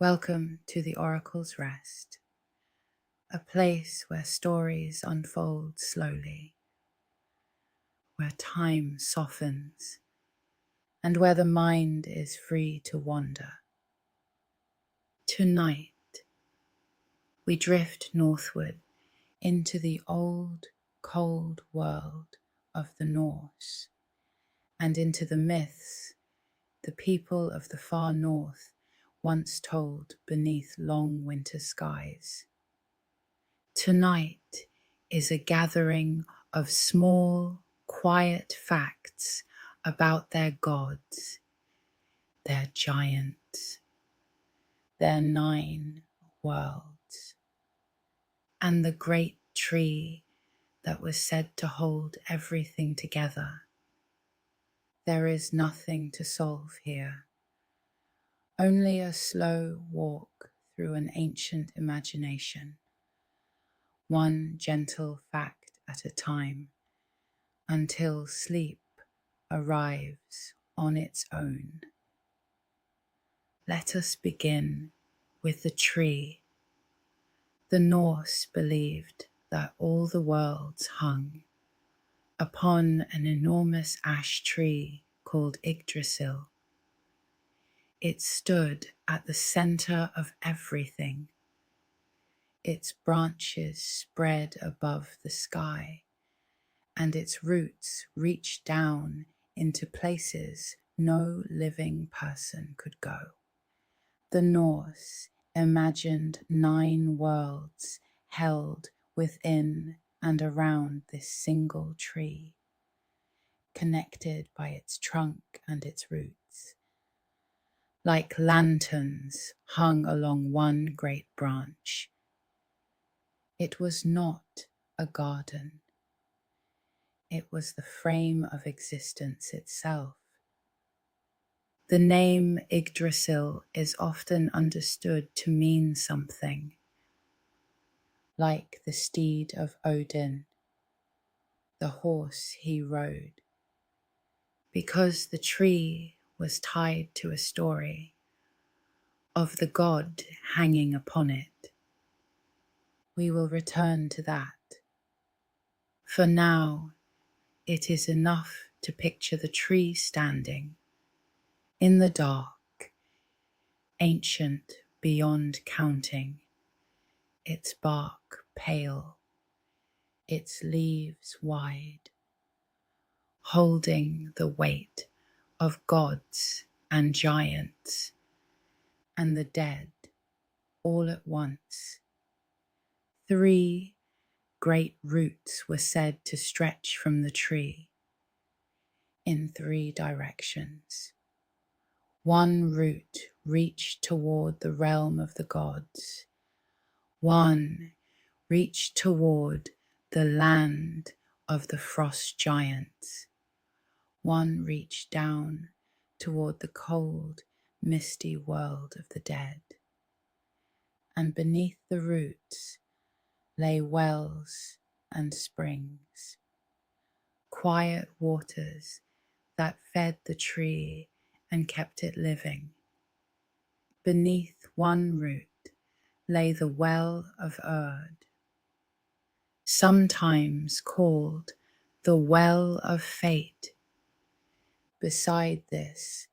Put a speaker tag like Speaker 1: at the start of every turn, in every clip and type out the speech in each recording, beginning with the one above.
Speaker 1: Welcome to the Oracle's Rest, a place where stories unfold slowly, where time softens, and where the mind is free to wander. Tonight, we drift northward into the old, cold world of the Norse, and into the myths the people of the far north once told beneath long winter skies. Tonight is a gathering of small, quiet facts about their gods, their giants, their 9 worlds, and the great tree that was said to hold everything together. There is nothing to solve here, only a slow walk through an ancient imagination, one gentle fact at a time, until sleep arrives on its own. Let us begin with the tree. The Norse believed that all the worlds hung upon an enormous ash tree called Yggdrasil. It stood at the center of everything. Its branches spread above the sky, and its roots reached down into places no living person could go. The Norse imagined 9 worlds held within and around this single tree, connected by its trunk and its roots, like lanterns hung along one great branch. It was not a garden. It was the frame of existence itself. The name Yggdrasil is often understood to mean something, like the steed of Odin, the horse he rode, because the tree was tied to a story of the god hanging upon it. We will return to that. For now, it is enough to picture the tree standing in the dark, ancient beyond counting, its bark pale, its leaves wide, holding the weight of gods and giants and the dead all at once. 3 great roots were said to stretch from the tree in 3 directions. One root reached toward the realm of the gods. One reached toward the land of the frost giants. One reached down toward the cold, misty world of the dead. And beneath the roots lay wells and springs, quiet waters that fed the tree and kept it living. Beneath one root lay the well of Erd, sometimes called the well of fate. Beside this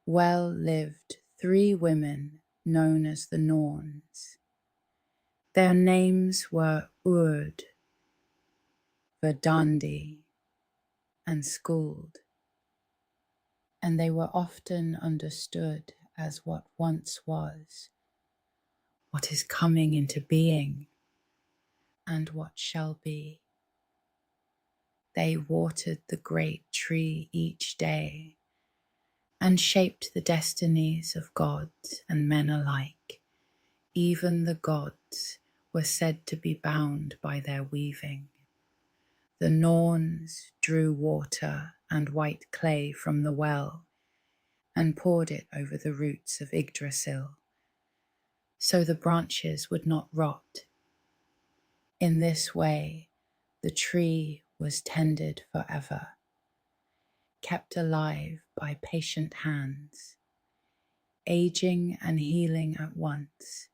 Speaker 1: well lived 3 women known as the Norns. Their names were Urd, Verdandi, and Skuld, and they were often understood as what once was, what is coming into being, and what shall be. They watered the great tree each day and shaped the destinies of gods and men alike. Even the gods were said to be bound by their weaving. The Norns drew water and white clay from the well and poured it over the roots of Yggdrasil, so the branches would not rot. In this way, the tree was tended forever, kept alive by patient hands. aging and healing at once.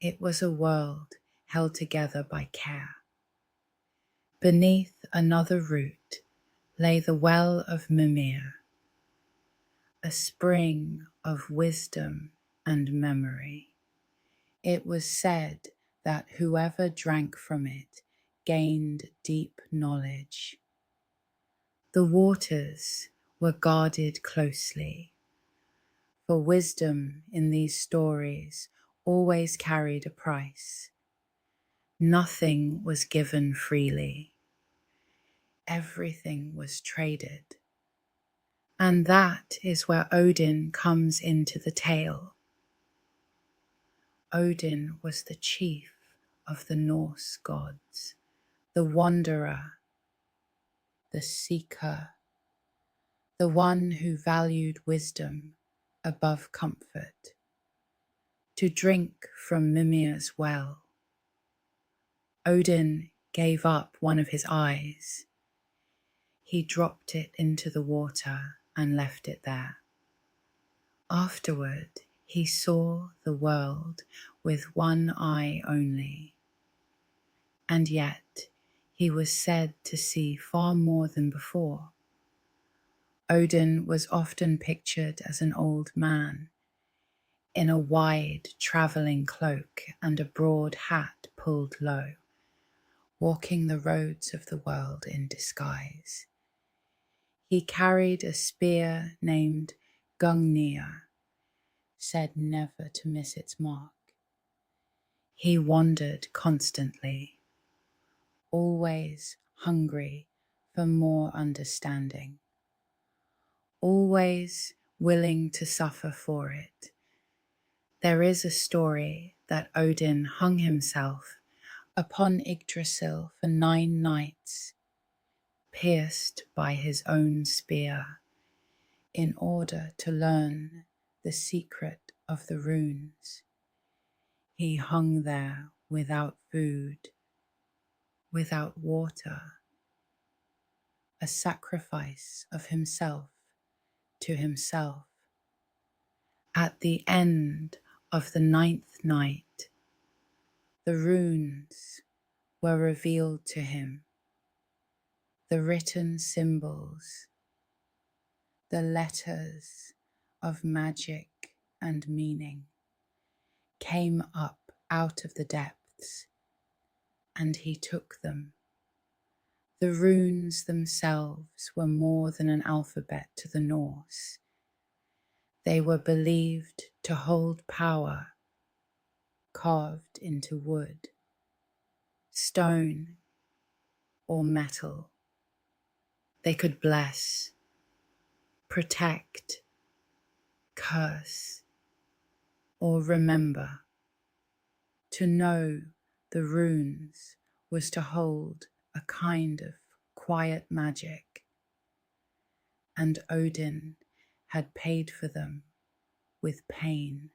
Speaker 1: It was a world held together by care. Beneath another root lay the well of Mimir, a spring of wisdom and memory. It was said that whoever drank from it gained deep knowledge. The waters were guarded closely, for wisdom in these stories always carried a price. Nothing was given freely. Everything was traded. And that is where Odin comes into the tale. Odin was the chief of the Norse gods, the wanderer, the seeker, the one who valued wisdom above comfort. To drink from Mimir's well, Odin gave up one of his eyes. He dropped it into the water and left it there. Afterward, he saw the world with one eye only, and yet he was said to see far more than before. Odin was often pictured as an old man, in a wide travelling cloak and a broad hat pulled low, walking the roads of the world in disguise. He carried a spear named Gungnir, said never to miss its mark. He wandered constantly, always hungry for more understanding, always willing to suffer for it. There is a story that Odin hung himself upon Yggdrasil for 9 nights, pierced by his own spear, in order to learn the secret of the runes. He hung there without food, without water, a sacrifice of himself to himself. At the end of the 9th night, the runes were revealed to him, the written symbols, the letters of magic and meaning came up out of the depths, and he took them. The runes themselves were more than an alphabet to the Norse. They were believed to hold power, carved into wood, stone, or metal. They could bless, protect, curse, or remember. To know the runes was to hold a kind of quiet magic, and Odin had paid for them with pain.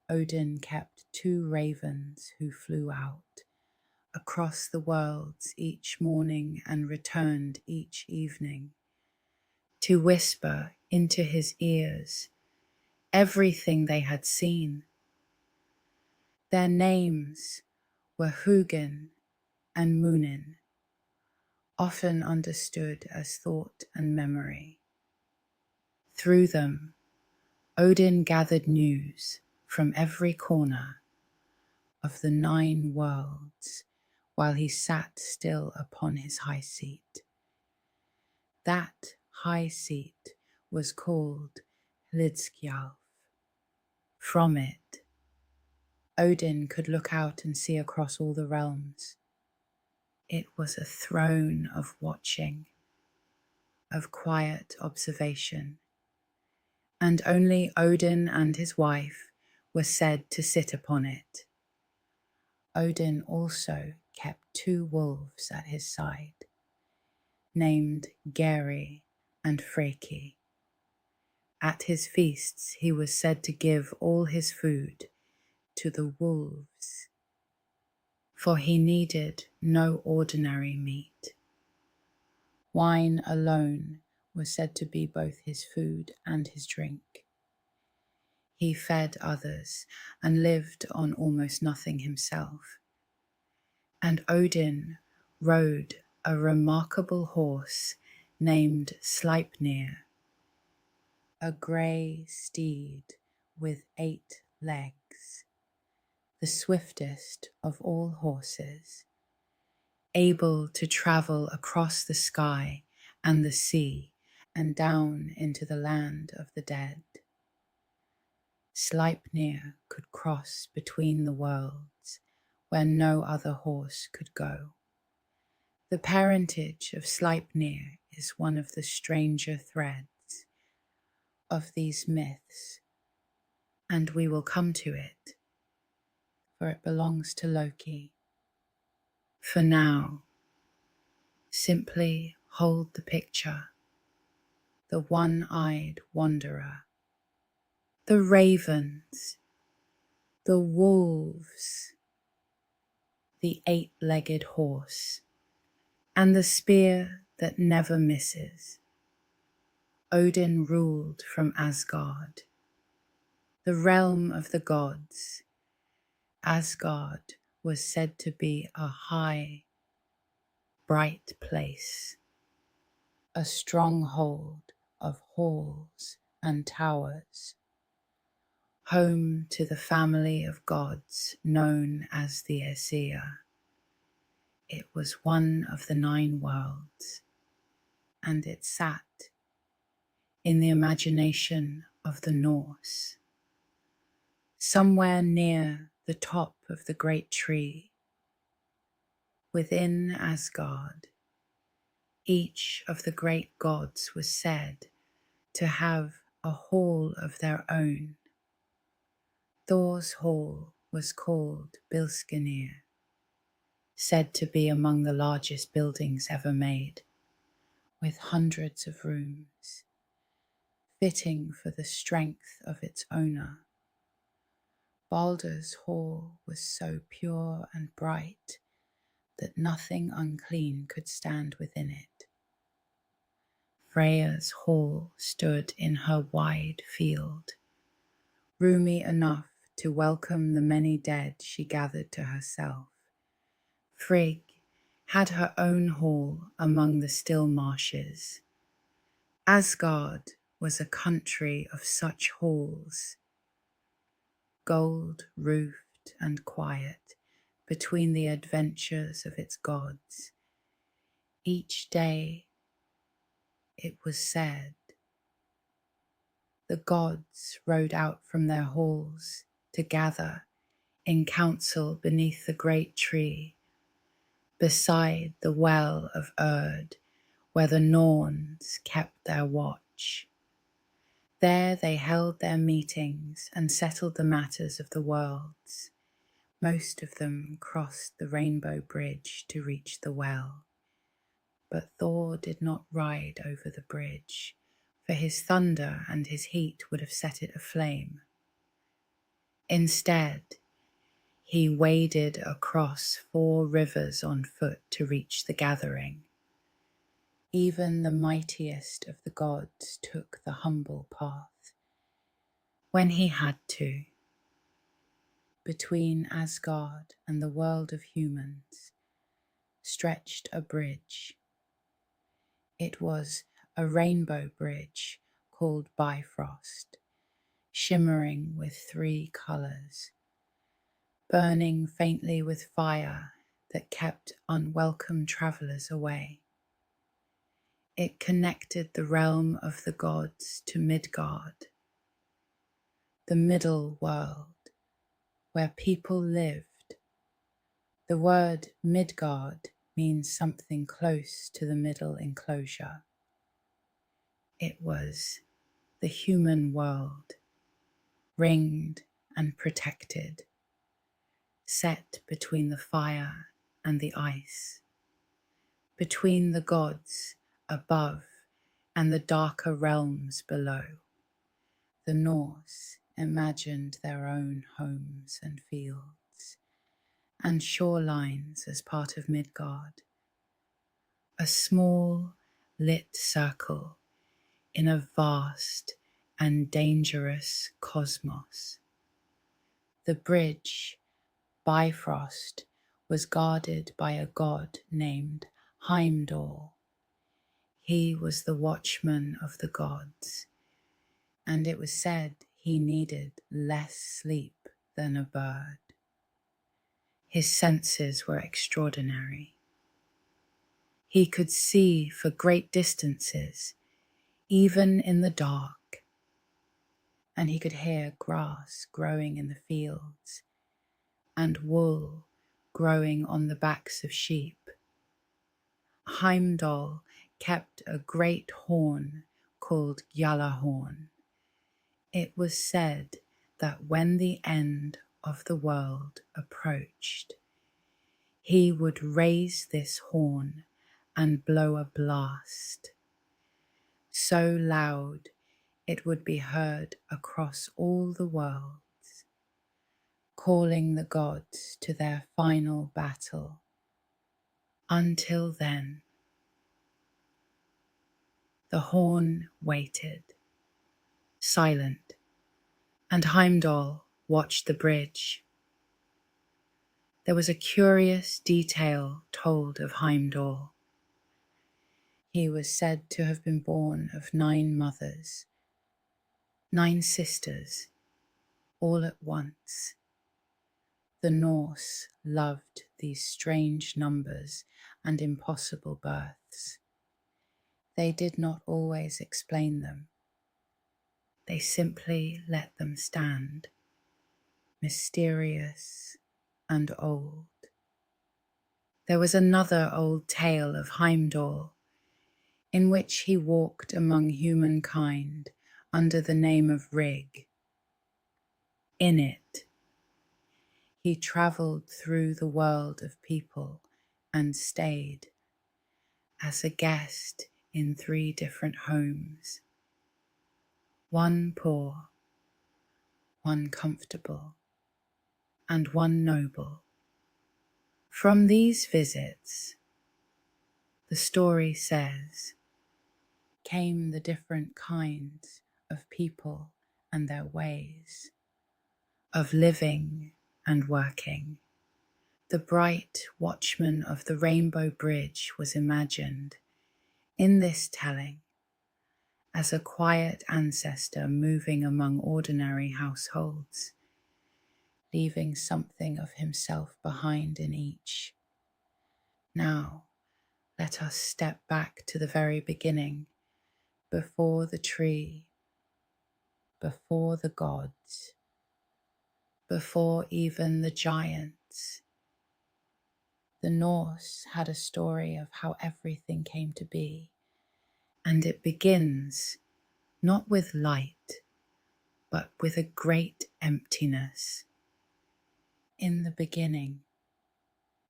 Speaker 1: Odin kept 2 ravens who flew out across the worlds each morning and returned each evening to whisper into his ears everything they had seen. Their names were Hugin and Munin, often understood as thought and memory. Through them, Odin gathered news from every corner of the 9 worlds while he sat still upon his high seat. That high seat was called Hlidskjalf. From it, Odin could look out and see across all the realms. It was a throne of watching, of quiet observation, and only Odin and his wife were said to sit upon it. Odin also kept 2 wolves at his side, named Geri and Freki. At his feasts he was said to give all his food to the wolves, for he needed no ordinary meat. Wine alone was said to be both his food and his drink. He fed others and lived on almost nothing himself. And Odin rode a remarkable horse named Sleipnir, a grey steed with 8 legs, the swiftest of all horses, able to travel across the sky and the sea and down into the land of the dead. Sleipnir could cross between the worlds where no other horse could go. The parentage of Sleipnir is one of the stranger threads of these myths, and we will come to it, for it belongs to Loki. For now, simply hold the picture, the one-eyed wanderer, the ravens, the wolves, the 8-legged horse, and the spear that never misses. Odin ruled from Asgard, the realm of the gods. Asgard was said to be a high, bright place, a stronghold of halls and towers, home to the family of gods known as the Aesir. It was one of the 9 worlds, and it sat in the imagination of the Norse, somewhere near the top of the great tree. Within Asgard, each of the great gods was said to have a hall of their own. Thor's hall was called Bilskirnir, said to be among the largest buildings ever made, with hundreds of rooms, fitting for the strength of its owner. Baldr's hall was so pure and bright that nothing unclean could stand within it. Freya's hall stood in her wide field, roomy enough to welcome the many dead she gathered to herself. Frigg had her own hall among the still marshes. Asgard was a country of such halls, gold-roofed and quiet between the adventures of its gods. Each day, it was said, the gods rode out from their halls to gather in council beneath the great tree, beside the well of Urd, where the Norns kept their watch. There they held their meetings and settled the matters of the worlds. Most of them crossed the rainbow bridge to reach the well, but Thor did not ride over the bridge, for his thunder and his heat would have set it aflame. Instead, he waded across 4 rivers on foot to reach the gathering. Even the mightiest of the gods took the humble path, when he had to. Between Asgard and the world of humans stretched a bridge. It was a rainbow bridge called Bifrost, shimmering with 3 colors, burning faintly with fire that kept unwelcome travelers away. It connected the realm of the gods to Midgard, the middle world, where people lived. The word Midgard means something close to the middle enclosure. It was the human world, ringed and protected, set between the fire and the ice, between the gods above and the darker realms below. The Norse imagined their own homes and fields and shorelines as part of Midgard, a small lit circle in a vast and dangerous cosmos. The bridge, Bifrost, was guarded by a god named Heimdall. He was the watchman of the gods, and it was said he needed less sleep than a bird. His senses were extraordinary. He could see for great distances, even in the dark, and he could hear grass growing in the fields and wool growing on the backs of sheep. Heimdall kept a great horn called Gjallarhorn. It was said that when the end of the world approached, he would raise this horn and blow a blast so loud it would be heard across all the worlds, calling the gods to their final battle. Until then, the horn waited, silent, and Heimdall watched the bridge. There was a curious detail told of Heimdall. He was said to have been born of 9 mothers, 9 sisters, all at once. The Norse loved these strange numbers and impossible births. They did not always explain them. They simply let them stand, mysterious and old. There was another old tale of Heimdall, in which he walked among humankind under the name of Rig. In it, he travelled through the world of people and stayed as a guest in 3 different homes, one poor, one comfortable, and one noble. From these visits, the story says, came the different kinds of people and their ways of living and working. The bright watchman of the Rainbow Bridge was imagined in this telling as a quiet ancestor moving among ordinary households, leaving something of himself behind in each. Now, let us step back to the very beginning, before the tree, before the gods, before even the giants. The Norse had a story of how everything came to be, and it begins not with light, but with a great emptiness. In the beginning,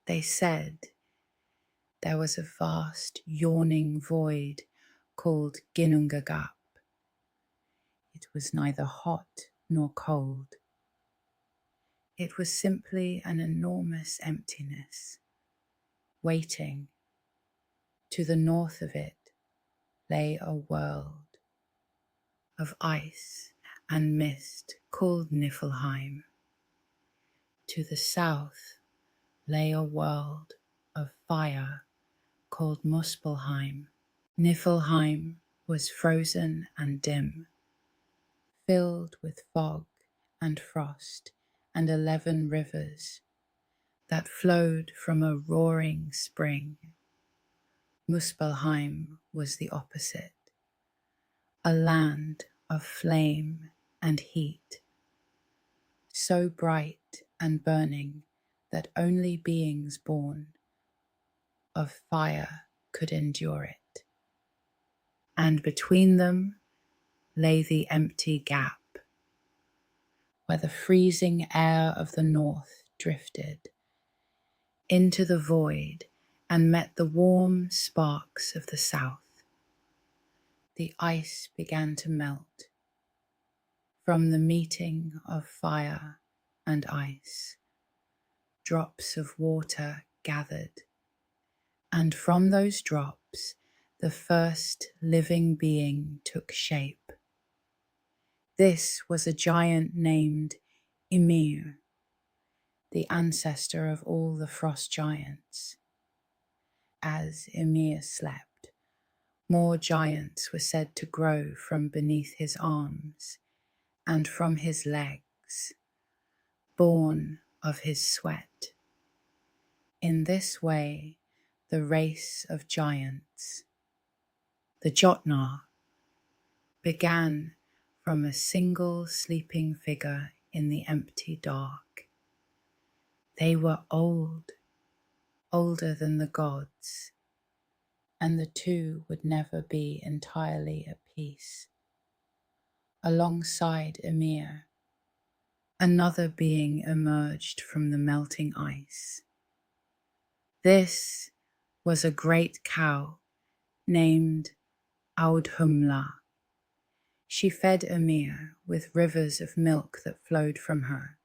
Speaker 1: they said, there was a vast yawning void called Ginnungagap. It was neither hot nor cold. It was simply an enormous emptiness, waiting. To the north of it lay a world of ice and mist called Niflheim. To the south lay a world of fire called Muspelheim. Niflheim was frozen and dim, filled with fog and frost and 11 rivers that flowed from a roaring spring. Muspelheim was the opposite, a land of flame and heat, so bright and burning that only beings born of fire could endure it. And between them lay the empty gap, where the freezing air of the north drifted into the void and met the warm sparks of the south. The ice began to melt from the meeting of fire and ice. Drops of water gathered, and from those drops the first living being took shape. This was a giant named Ymir, the ancestor of all the frost giants. As Ymir slept, more giants were said to grow from beneath his arms and from his legs, born of his sweat. In this way, the race of giants, the Jotnar, began from a single sleeping figure in the empty dark. They were old, older than the gods, and the two would never be entirely at peace. Alongside Ymir, another being emerged from the melting ice. This was a great cow named Audhumla. She fed Ymir with rivers of milk that flowed from her,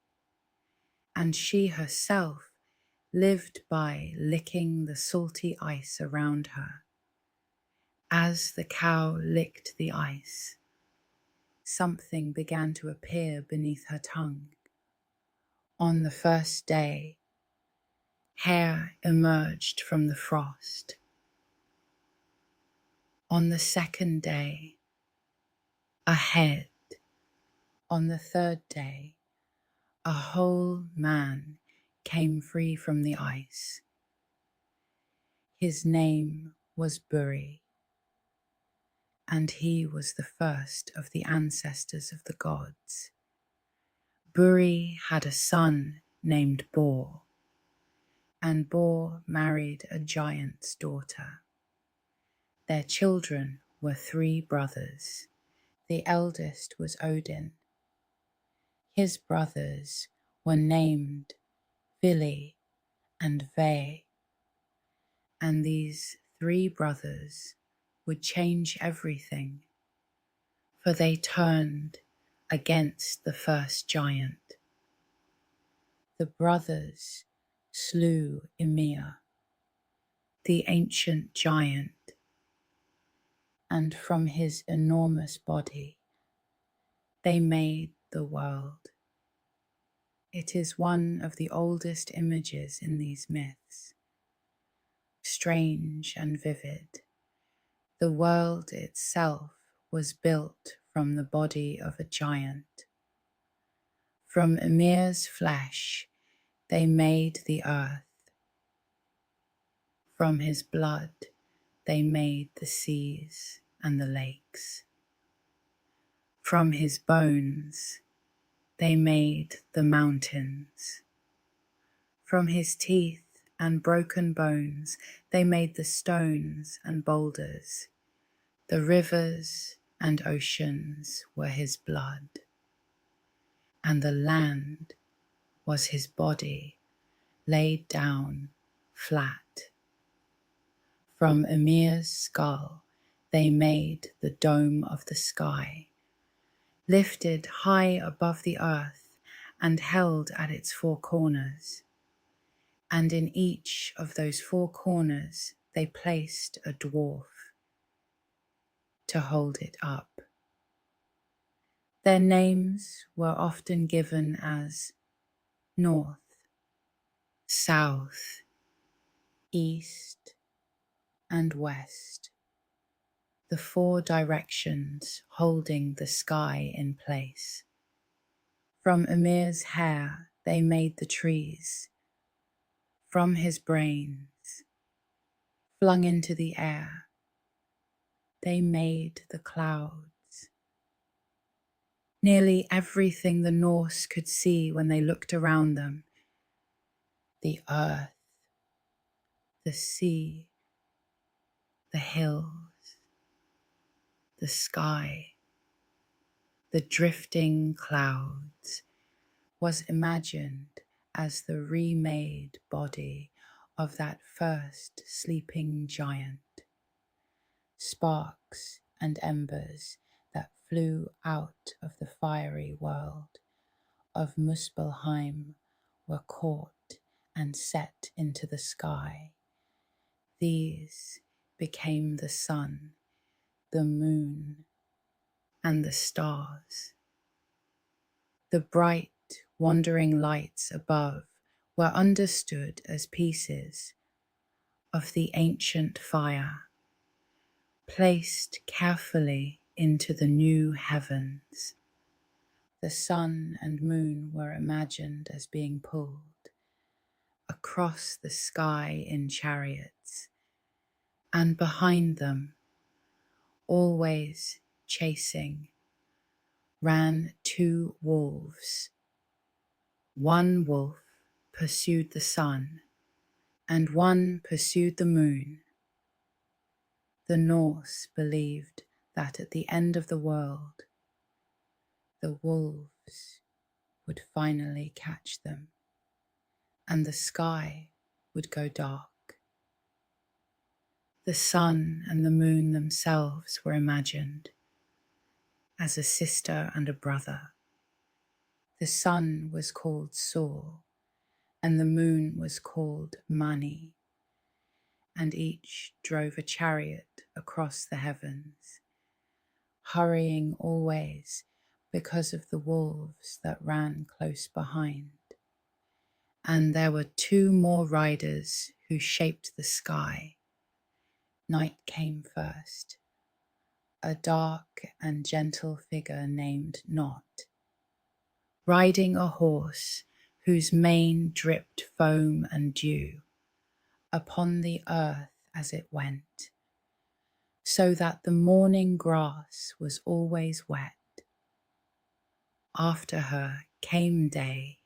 Speaker 1: and she herself lived by licking the salty ice around her. As the cow licked the ice, something began to appear beneath her tongue. On the first day, hair emerged from the frost. On the second day, a head. On the third day, a whole man came free from the ice. His name was Buri, and he was the first of the ancestors of the gods. Buri had a son named Bor, and Bor married a giant's daughter. Their children were 3 brothers. The eldest was Odin. His brothers were named Vili and Ve, and these 3 brothers would change everything, for they turned against the first giant. The brothers slew Ymir, the ancient giant, and from his enormous body they made the world. It is one of the oldest images in these myths. Strange and vivid, the world itself was built from the body of a giant. From Ymir's flesh they made the earth. From his blood they made the seas and the lakes. From his bones they made the mountains. From his teeth and broken bones they made the stones and boulders. The rivers and oceans were his blood, and the land was his body laid down flat. From Ymir's skull they made the dome of the sky, lifted high above the earth and held at its 4 corners. And in each of those 4 corners they placed a dwarf to hold it up. Their names were often given as North, South, East, and West, the 4 directions holding the sky in place. From Ymir's hair they made the trees. From his brains, flung into the air, they made the clouds. Nearly everything the Norse could see when they looked around them, the earth, the sea, the hills, the sky, the drifting clouds, was imagined as the remade body of that first sleeping giant. Sparks and embers that flew out of the fiery world of Muspelheim were caught and set into the sky. These became the sun, the moon, and the stars. The bright, wandering lights above were understood as pieces of the ancient fire, placed carefully into the new heavens. The sun and moon were imagined as being pulled across the sky in chariots, and behind them, always chasing, ran two wolves. One wolf pursued the sun, and one pursued the moon. The Norse believed that at the end of the world, the wolves would finally catch them, and the sky would go dark. The sun and the moon themselves were imagined as a sister and a brother. The sun was called Sol, and the moon was called Mani, and each drove a chariot across the heavens, hurrying always because of the wolves that ran close behind. And there were two more riders who shaped the sky. Night came first, a dark and gentle figure named Not, riding a horse whose mane dripped foam and dew upon the earth as it went, so that the morning grass was always wet. After her came Day,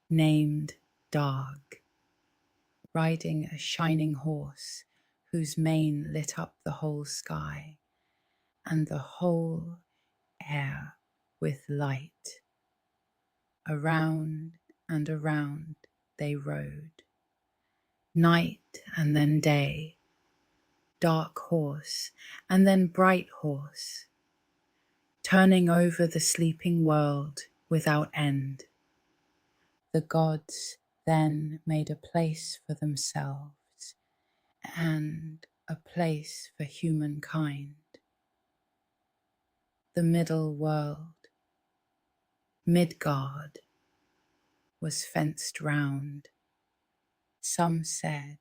Speaker 1: named Dag, riding a shining horse whose mane lit up the whole sky and the whole air with light. Around and around they rode, night and then day, dark horse and then bright horse, turning over the sleeping world without end. The gods then made a place for themselves and a place for humankind. The middle world, Midgard, was fenced round, some said,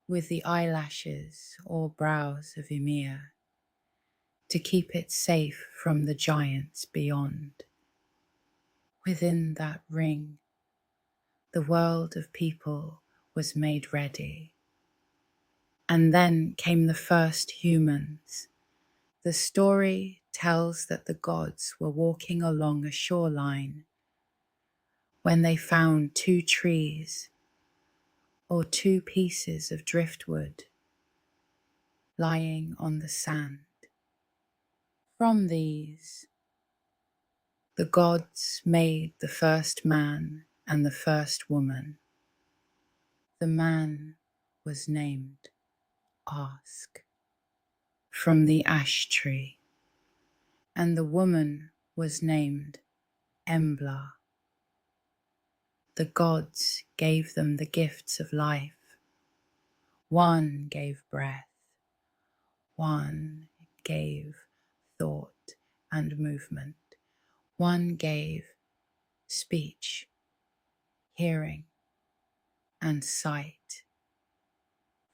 Speaker 1: with the eyelashes or brows of Ymir, to keep it safe from the giants beyond. Within that ring, the world of people was made ready. And then came the first humans. The story tells that the gods were walking along a shoreline when they found two trees or two pieces of driftwood lying on the sand. From these, the gods made the first man and the first woman. The man was named Ask, from the ash tree, and the woman was named Embla. The gods gave them the gifts of life. One gave breath, one gave thought and movement, one gave speech, hearing, and sight.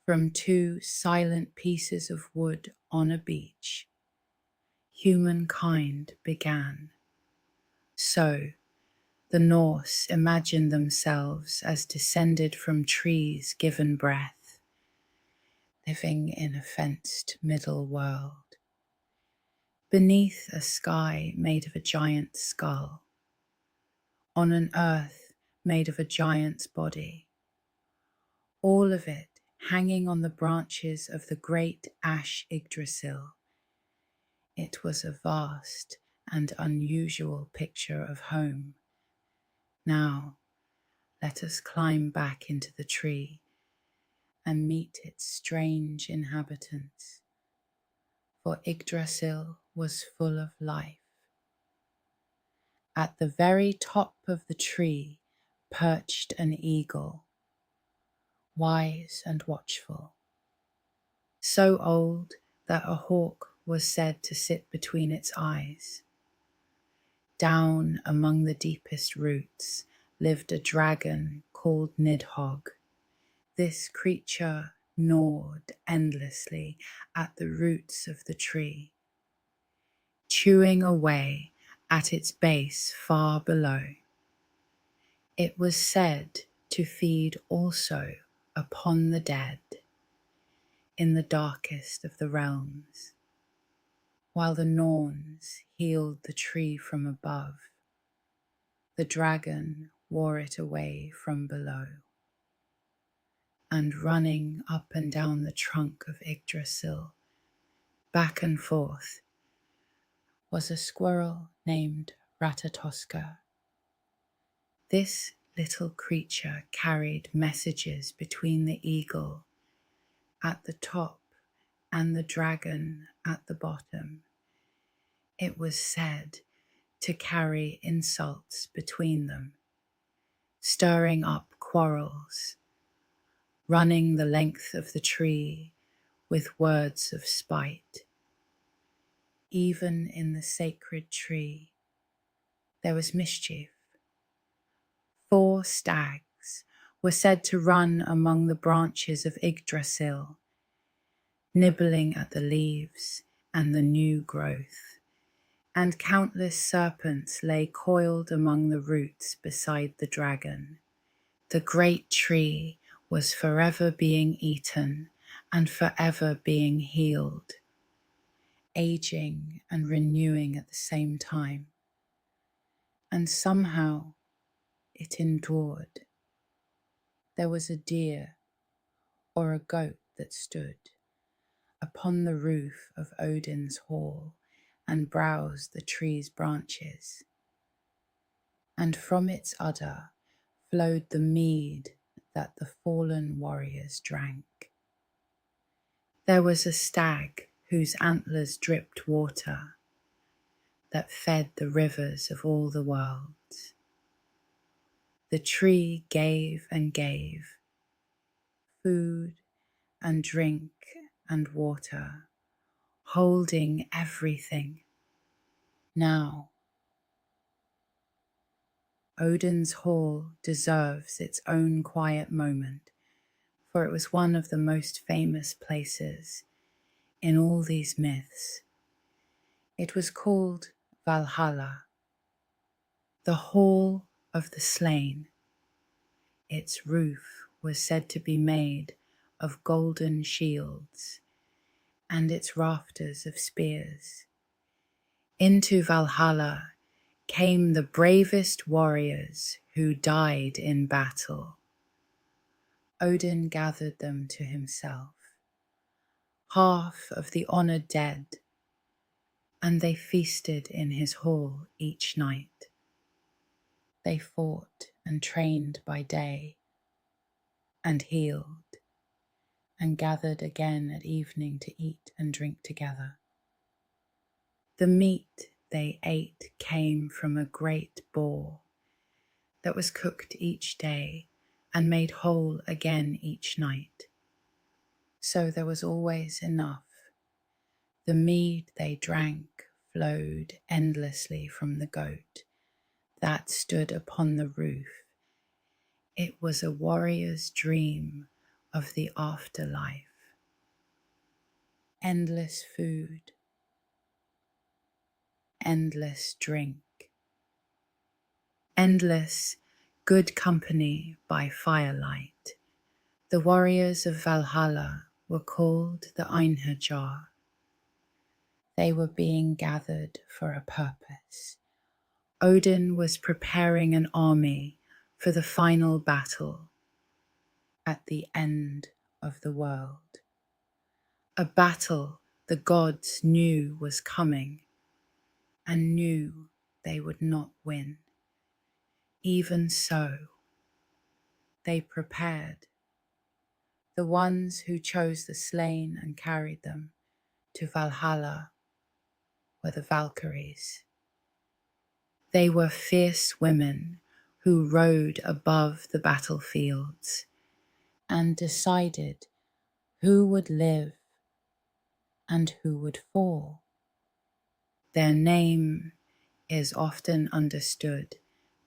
Speaker 1: From two silent pieces of wood on a beach, humankind began. So, the Norse imagined themselves as descended from trees given breath, living in a fenced middle world, beneath a sky made of a giant's skull, on an earth made of a giant's body, all of it hanging on the branches of the great ash Yggdrasil. It was a vast and unusual picture of home. Now, let us climb back into the tree and meet its strange inhabitants, for Yggdrasil was full of life. At the very top of the tree perched an eagle, wise and watchful, so old that a hawk was said to sit between its eyes. Down among the deepest roots lived a dragon called Nidhogg. This creature gnawed endlessly at the roots of the tree, chewing away at its base far below. It was said to feed also upon the dead in the darkest of the realms. While the Norns healed the tree from above, the dragon wore it away from below. And running up and down the trunk of Yggdrasil, back and forth, was a squirrel named Ratatoskr. This little creature carried messages between the eagle at the top and the dragon at the bottom. It was said to carry insults between them, stirring up quarrels, running the length of the tree with words of spite. Even in the sacred tree, there was mischief. 4 stags were said to run among the branches of Yggdrasil, nibbling at the leaves and the new growth, and countless serpents lay coiled among the roots beside the dragon. The great tree was forever being eaten and forever being healed, aging and renewing at the same time. And somehow it endured. There was a deer or a goat that stood upon the roof of Odin's hall and browsed the tree's branches, and from its udder flowed the mead that the fallen warriors drank. There was a stag whose antlers dripped water that fed the rivers of all the worlds. The tree gave and gave, food and drink and water, holding everything. Now, Odin's hall deserves its own quiet moment, for it was one of the most famous places in all these myths. It was called Valhalla, the Hall of the Slain. Its roof was said to be made of golden shields, and its rafters of spears. Into Valhalla came the bravest warriors who died in battle. Odin gathered them to himself, half of the honored dead, and they feasted in his hall each night. They fought and trained by day, and healed, and gathered again at evening to eat and drink together. The meat they ate came from a great boar that was cooked each day and made whole again each night. So there was always enough. The mead they drank flowed endlessly from the goat that stood upon the roof. It was a warrior's dream of the afterlife. Endless food, endless drink, endless good company by firelight. The warriors of Valhalla were called the Einherjar. They were being gathered for a purpose. Odin was preparing an army for the final battle at the end of the world. A battle the gods knew was coming and knew they would not win. Even so, they prepared. The ones who chose the slain and carried them to Valhalla were the Valkyries. They were fierce women who rode above the battlefields and decided who would live and who would fall. Their name is often understood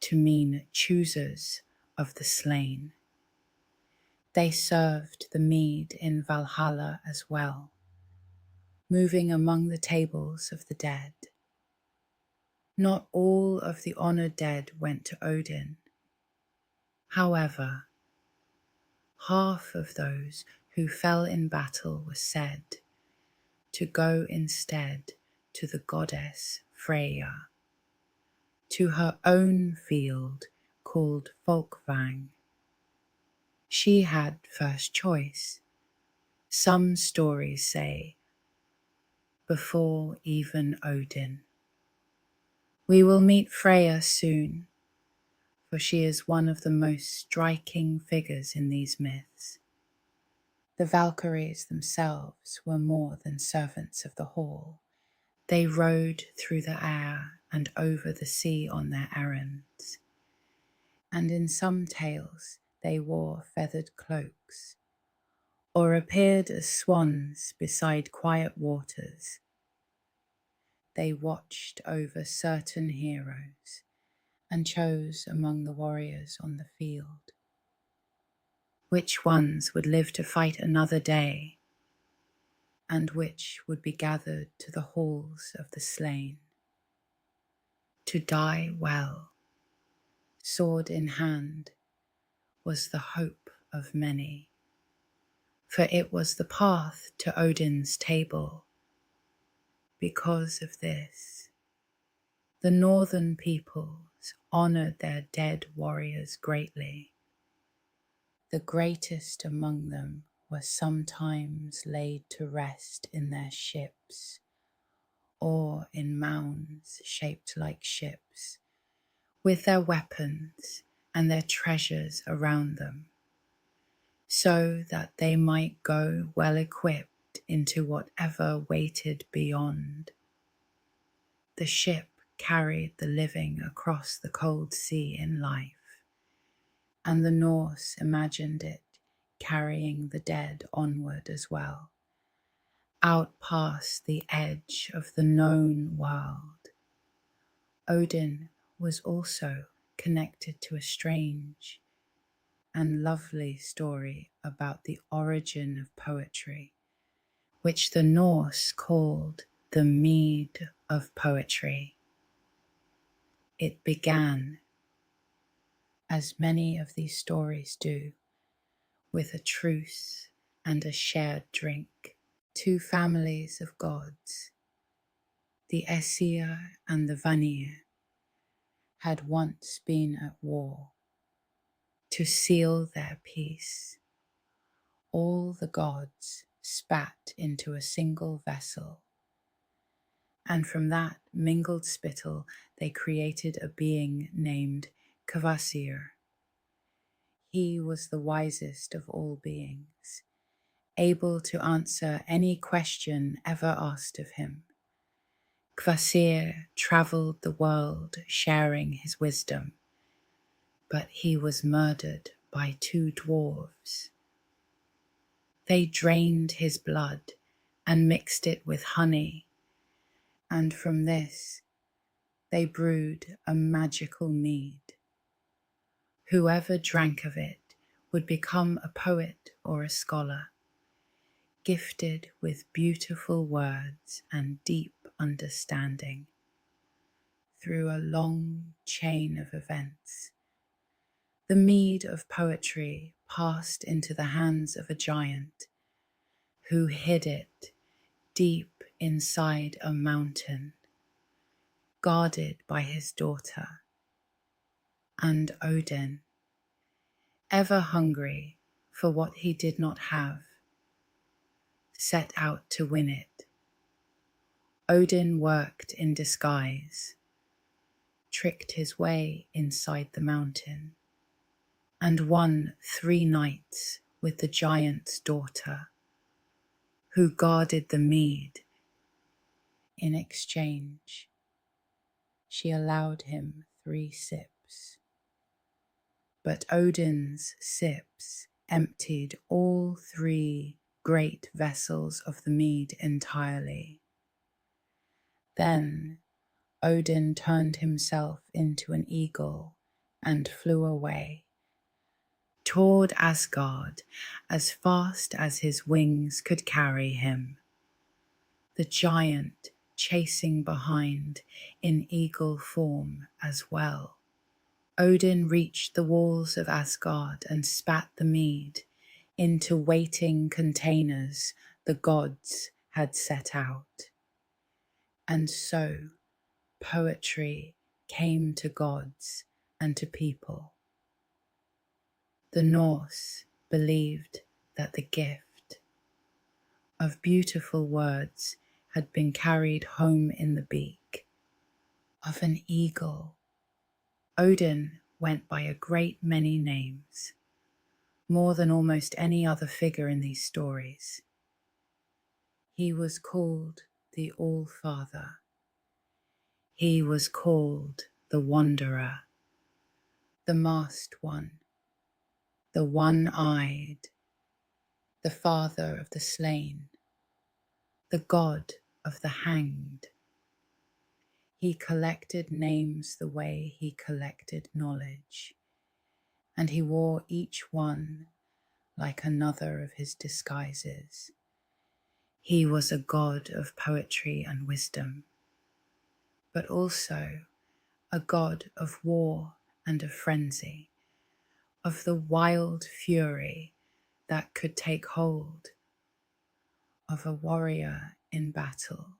Speaker 1: to mean choosers of the slain. They served the mead in Valhalla as well, moving among the tables of the dead. Not all of the honored dead went to Odin. However, half of those who fell in battle were said to go instead to the goddess Freyja, to her own field called Folkvang. She had first choice, some stories say, before even Odin. We will meet Freyja soon, for she is one of the most striking figures in these myths. The Valkyries themselves were more than servants of the hall. They rode through the air and over the sea on their errands, and in some tales they wore feathered cloaks, or appeared as swans beside quiet waters. They watched over certain heroes and chose among the warriors on the field which ones would live to fight another day, and which would be gathered to the halls of the slain. To die well, sword in hand, was the hope of many, for it was the path to Odin's table. Because of this, the northern peoples honored their dead warriors greatly. The greatest among them were sometimes laid to rest in their ships, or in mounds shaped like ships, with their weapons and their treasures around them, so that they might go well equipped into whatever waited beyond. The ship carried the living across the cold sea in life, and the Norse imagined it carrying the dead onward as well, out past the edge of the known world. Odin was also connected to a strange and lovely story about the origin of poetry, which the Norse called the Mead of Poetry. It began, as many of these stories do, with a truce and a shared drink. Two families of gods, the Aesir and the Vanir, had once been at war. To seal their peace, all the gods spat into a single vessel, and from that mingled spittle they created a being named Kvasir. He was the wisest of all beings, able to answer any question ever asked of him. Kvasir travelled the world sharing his wisdom, but he was murdered by two dwarves. They drained his blood and mixed it with honey, and from this they brewed a magical mead. Whoever drank of it would become a poet or a scholar, gifted with beautiful words and deep understanding. Through a long chain of events, the mead of poetry passed into the hands of a giant who hid it deep inside a mountain, guarded by his daughter. And Odin, ever hungry for what he did not have, set out to win it. Odin worked in disguise, tricked his way inside the mountain, and won 3 nights with the giant's daughter, who guarded the mead. In exchange, she allowed him 3 sips. But Odin's sips emptied all 3 great vessels of the mead entirely. Then Odin turned himself into an eagle and flew away toward Asgard as fast as his wings could carry him, the giant chasing behind in eagle form as well. Odin reached the walls of Asgard and spat the mead into waiting containers the gods had set out. And so poetry came to gods and to people. The Norse believed that the gift of beautiful words had been carried home in the beak of an eagle. Odin went by a great many names, more than almost any other figure in these stories. He was called the All-Father. He was called the Wanderer, the Masked One, the One-Eyed, the Father of the Slain, the God of the Hanged. He collected names the way he collected knowledge, and he wore each one like another of his disguises. He was a god of poetry and wisdom, but also a god of war and of frenzy, of the wild fury that could take hold of a warrior in battle.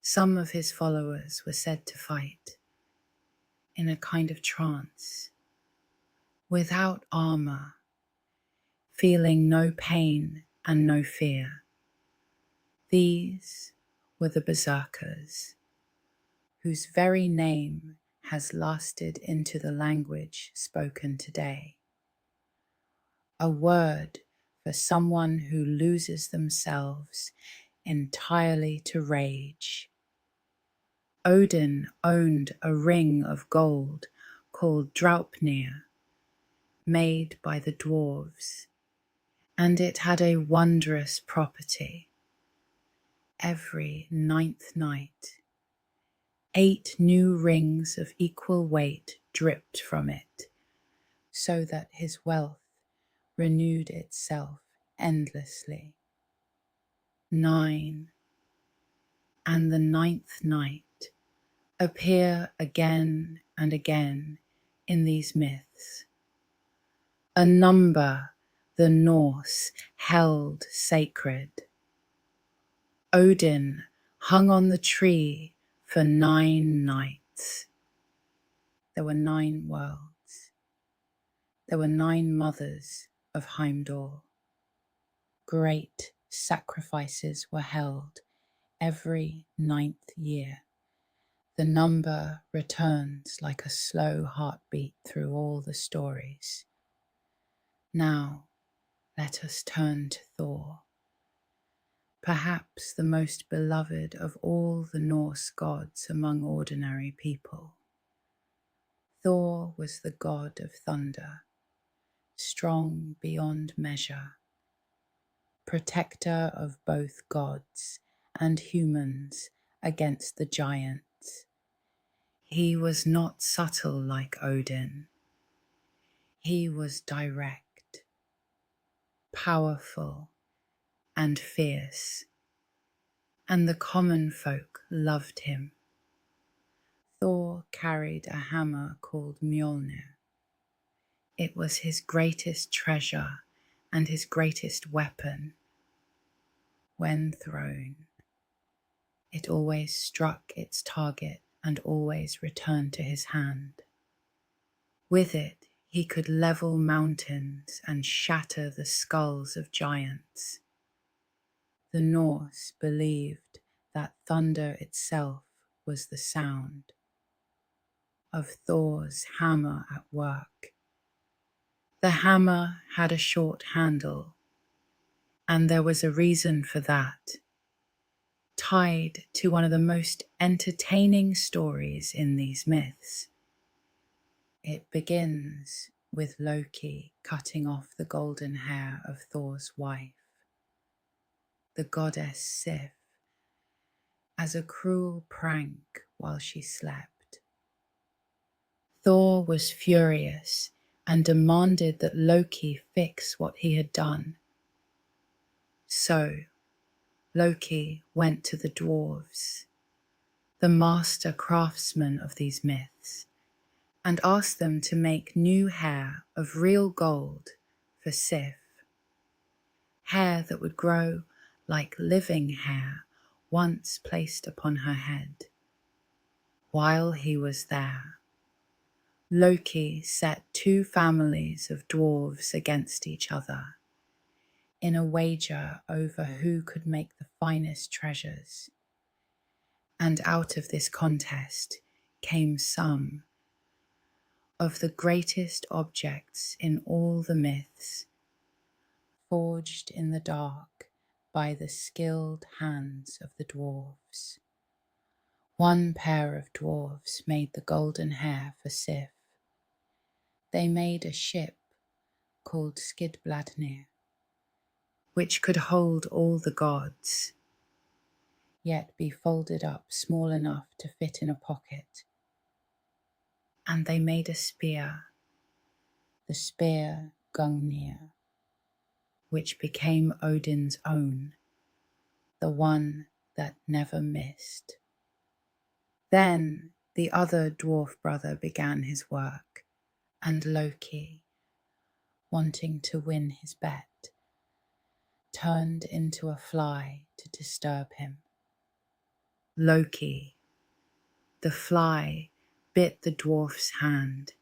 Speaker 1: Some of his followers were said to fight in a kind of trance, without armor, feeling no pain and no fear. These were the berserkers, whose very name has lasted into the language spoken today. A word for someone who loses themselves entirely to rage. Odin owned a ring of gold called Draupnir, made by the dwarves, and it had a wondrous property. Every 9th night, 8 new rings of equal weight dripped from it, so that his wealth renewed itself endlessly. 9 and the 9th night appear again and again in these myths, a number the Norse held sacred. Odin hung on the tree for 9 nights. There were 9 worlds. There were 9 mothers of Heimdall. Great sacrifices were held every 9th year. The number returns like a slow heartbeat through all the stories. Now, let us turn to Thor, perhaps the most beloved of all the Norse gods among ordinary people. Thor was the god of thunder, strong beyond measure, protector of both gods and humans against the giants. He was not subtle like Odin. He was direct, powerful, and fierce, and the common folk loved him. Thor carried a hammer called Mjolnir. It was his greatest treasure and his greatest weapon. When thrown, it always struck its target and always returned to his hand. With it, he could level mountains and shatter the skulls of giants. The Norse believed that thunder itself was the sound of Thor's hammer at work. The hammer had a short handle, and there was a reason for that, tied to one of the most entertaining stories in these myths. It begins with Loki cutting off the golden hair of Thor's wife, the goddess Sif, as a cruel prank while she slept. Thor was furious and demanded that Loki fix what he had done. So Loki went to the dwarves, the master craftsmen of these myths, and asked them to make new hair of real gold for Sif, hair that would grow like living hair once placed upon her head. While he was there, Loki set two families of dwarves against each other in a wager over who could make the finest treasures. And out of this contest came some of the greatest objects in all the myths, forged in the dark by the skilled hands of the dwarves. One pair of dwarves made the golden hair for Sif. They made a ship called Skidbladnir, which could hold all the gods, yet be folded up small enough to fit in a pocket. And they made a spear, the spear Gungnir, which became Odin's own, the one that never missed. Then the other dwarf brother began his work, and Loki, wanting to win his bet, turned into a fly to disturb him. Loki, the fly, bit the dwarf's hand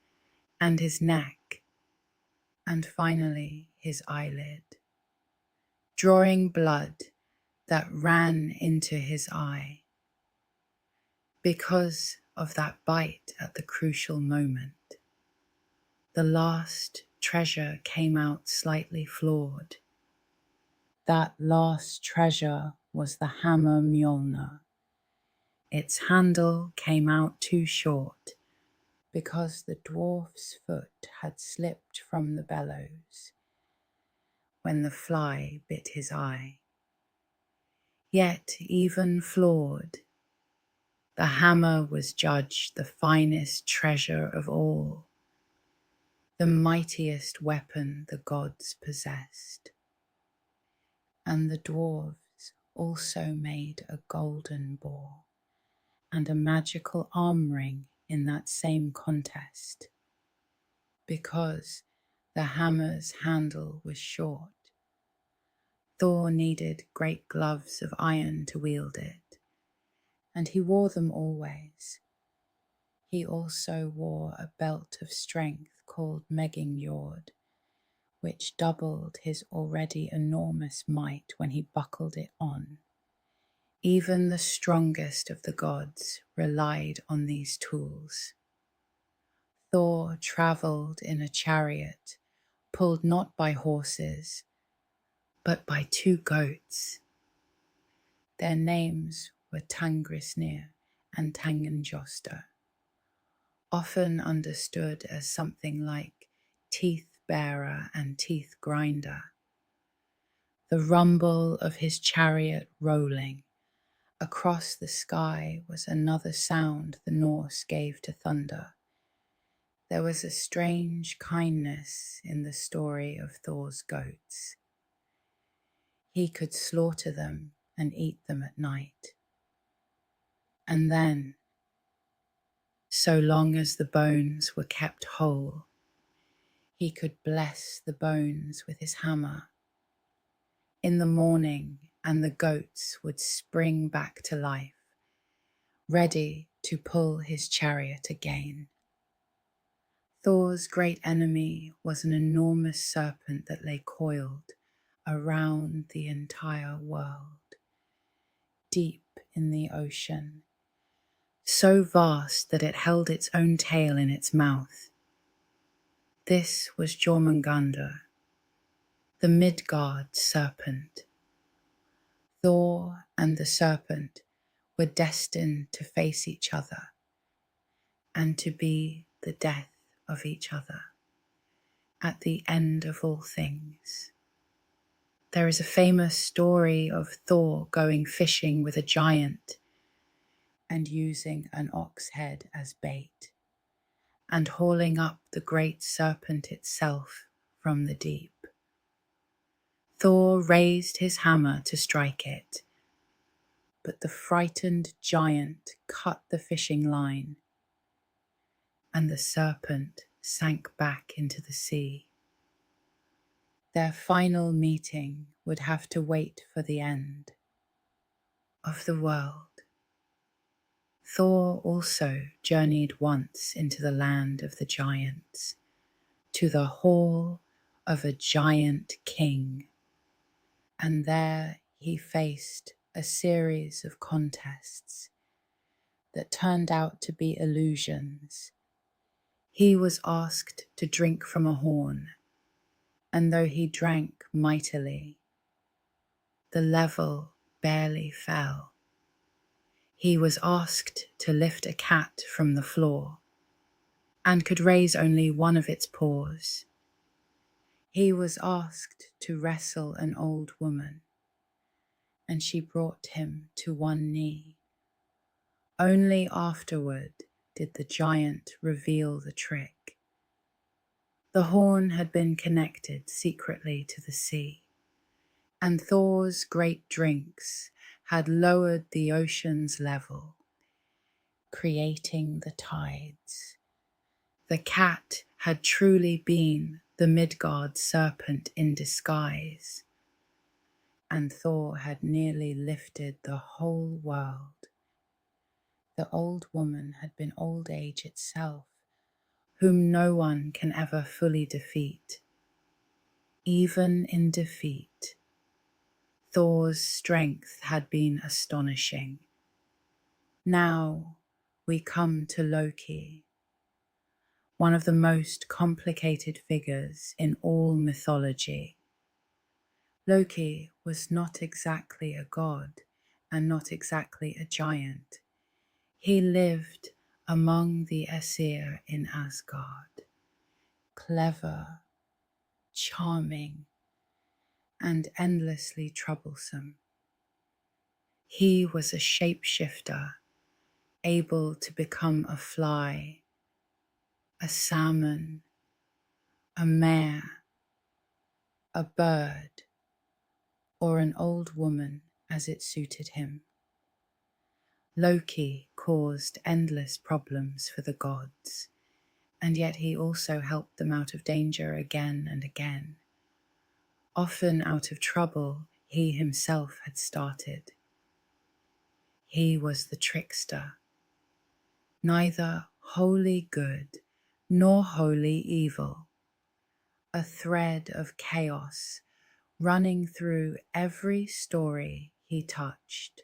Speaker 1: and his neck, and finally his eyelid, drawing blood that ran into his eye. Because of that bite at the crucial moment, the last treasure came out slightly flawed. That last treasure was the hammer Mjolnir. Its handle came out too short because the dwarf's foot had slipped from the bellows when the fly bit his eye. Yet even flawed, the hammer was judged the finest treasure of all, the mightiest weapon the gods possessed. And the dwarves also made a golden boar and a magical arm ring in that same contest. Because the hammer's handle was short, Thor needed great gloves of iron to wield it, and he wore them always. He also wore a belt of strength called Meggingjord, which doubled his already enormous might when he buckled it on. Even the strongest of the gods relied on these tools. Thor travelled in a chariot, pulled not by horses, but by two goats. Their names were Tangrisnir and Tangenjoster, often understood as something like teeth bearer and teeth grinder. The rumble of his chariot rolling across the sky was another sound the Norse gave to thunder. There was a strange kindness in the story of Thor's goats. He could slaughter them and eat them at night. And then, so long as the bones were kept whole, he could bless the bones with his hammer. In the morning, and the goats would spring back to life, ready to pull his chariot again. Thor's great enemy was an enormous serpent that lay coiled around the entire world, deep in the ocean, so vast that it held its own tail in its mouth. This was Jormungandr, the Midgard serpent. Thor and the serpent were destined to face each other and to be the death of each other at the end of all things. There is a famous story of Thor going fishing with a giant, and using an ox head as bait, and hauling up the great serpent itself from the deep. Thor raised his hammer to strike it, but the frightened giant cut the fishing line, and the serpent sank back into the sea. Their final meeting would have to wait for the end of the world. Thor also journeyed once into the land of the giants, to the hall of a giant king, and there he faced a series of contests that turned out to be illusions. He was asked to drink from a horn, and though he drank mightily, the level barely fell. He was asked to lift a cat from the floor, and could raise only one of its paws. He was asked to wrestle an old woman, and she brought him to one knee. Only afterward did the giant reveal the trick. The horn had been connected secretly to the sea, and Thor's great drinks had lowered the ocean's level, creating the tides. The cat had truly been the Midgard serpent in disguise, and Thor had nearly lifted the whole world. The old woman had been old age itself, whom no one can ever fully defeat. Even in defeat, Thor's strength had been astonishing. Now we come to Loki, one of the most complicated figures in all mythology. Loki was not exactly a god and not exactly a giant. He lived among the Aesir in Asgard, clever, charming, and endlessly troublesome. He was a shapeshifter, able to become a fly, a salmon, a mare, a bird, or an old woman as it suited him. Loki caused endless problems for the gods, and yet he also helped them out of danger again and again, often out of trouble he himself had started. He was the trickster, neither wholly good nor wholly evil, a thread of chaos running through every story he touched.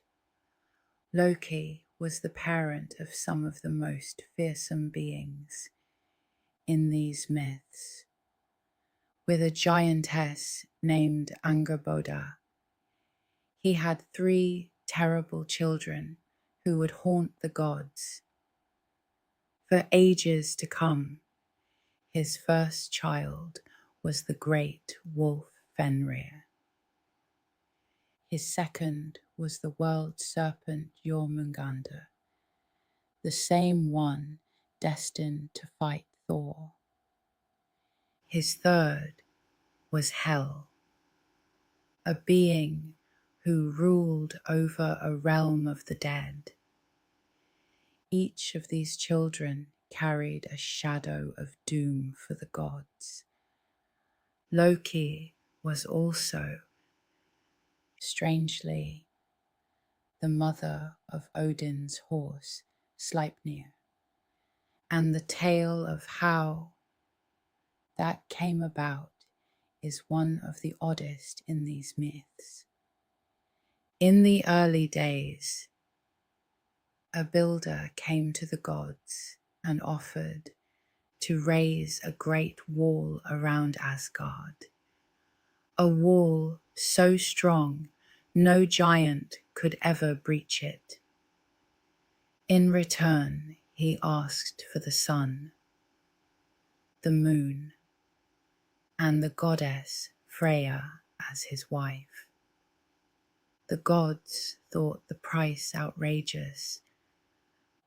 Speaker 1: Loki was the parent of some of the most fearsome beings in these myths. With a giantess named Angerboda, he had 3 terrible children who would haunt the gods. For ages to come, his first child was the great wolf Fenrir. His second was the world serpent Jormungandr, the same one destined to fight Thor. His third was Hel, a being who ruled over a realm of the dead. Each of these children carried a shadow of doom for the gods. Loki was also, strangely, the mother of Odin's horse, Sleipnir, and the tale of how that came about is one of the oddest in these myths. In the early days, a builder came to the gods and offered to raise a great wall around Asgard, a wall so strong no giant could ever breach it. In return, he asked for the sun, the moon, and the goddess Freya as his wife. The gods thought the price outrageous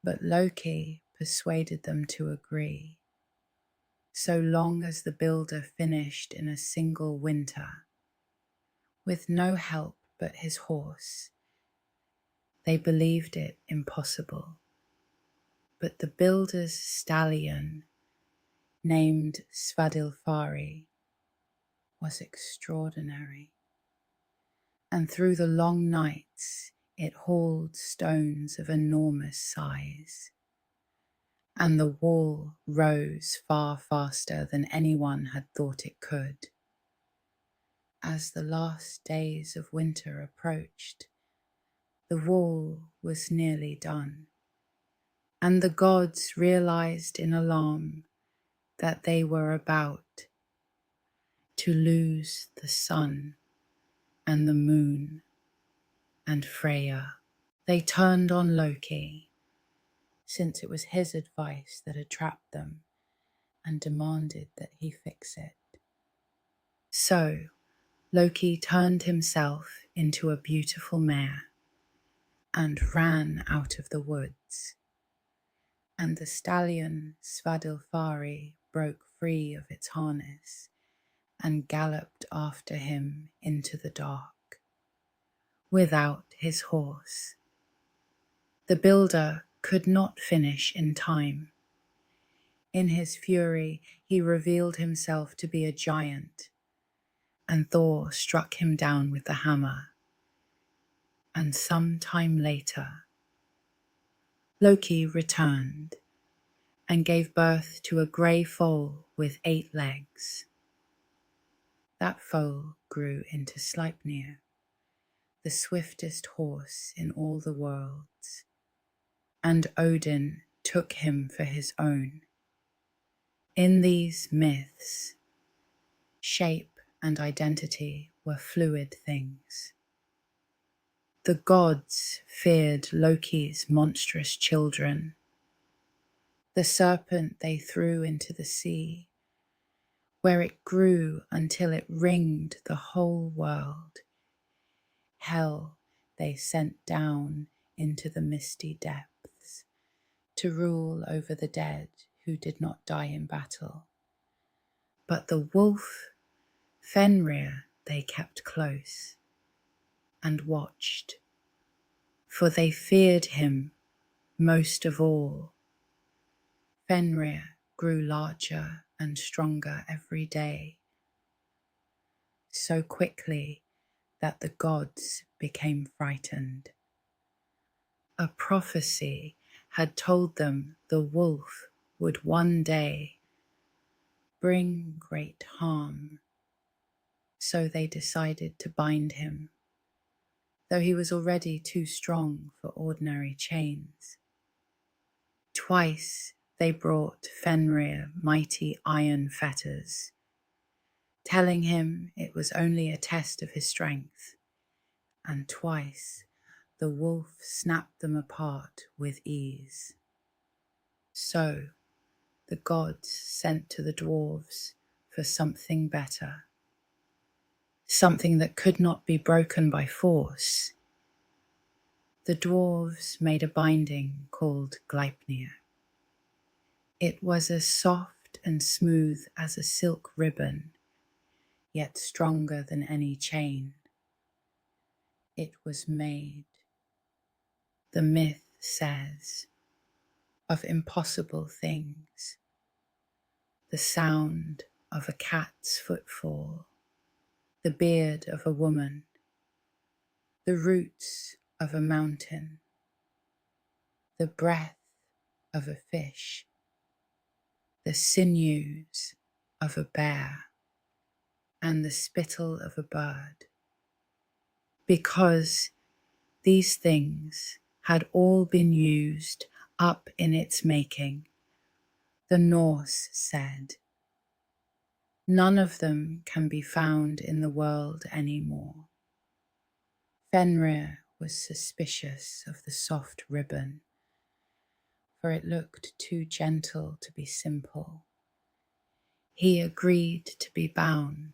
Speaker 1: But Loki persuaded them to agree. So long as the builder finished in a single winter, with no help but his horse, they believed it impossible. But the builder's stallion, named Svadilfari, was extraordinary, and through the long nights it hauled stones of enormous size, and the wall rose far faster than anyone had thought it could. As the last days of winter approached, the wall was nearly done, and the gods realized in alarm that they were about to lose the sun and the moon and Freya. They turned on Loki, since it was his advice that had trapped them, and demanded that he fix it. So Loki turned himself into a beautiful mare and ran out of the woods, and the stallion Svadilfari broke free of its harness and galloped after him into the dark, without his horse. The builder could not finish in time. In his fury, he revealed himself to be a giant, and Thor struck him down with the hammer. And some time later, Loki returned and gave birth to a grey foal with 8 legs. That foal grew into Sleipnir, the swiftest horse in all the worlds, and Odin took him for his own. In these myths, shape and identity were fluid things. The gods feared Loki's monstrous children, the serpent they threw into the sea, where it grew until it ringed the whole world. Hell they sent down into the misty depths to rule over the dead who did not die in battle. But the wolf, Fenrir, they kept close and watched, for they feared him most of all. Fenrir grew larger and stronger every day, so quickly that the gods became frightened. A prophecy had told them the wolf would one day bring great harm, so they decided to bind him, though he was already too strong for ordinary chains. Twice they brought Fenrir mighty iron fetters, telling him it was only a test of his strength, and twice the wolf snapped them apart with ease. So the gods sent to the dwarves for something better, something that could not be broken by force. The dwarves made a binding called Gleipnir. It was as soft and smooth as a silk ribbon, yet stronger than any chain. It was made, the myth says, of impossible things: the sound of a cat's footfall, the beard of a woman, the roots of a mountain, the breath of a fish, the sinews of a bear, and the spittle of a bird. Because these things had all been used up in its making, the Norse said, none of them can be found in the world anymore. Fenrir was suspicious of the soft ribbon, for it looked too gentle to be simple. He agreed to be bound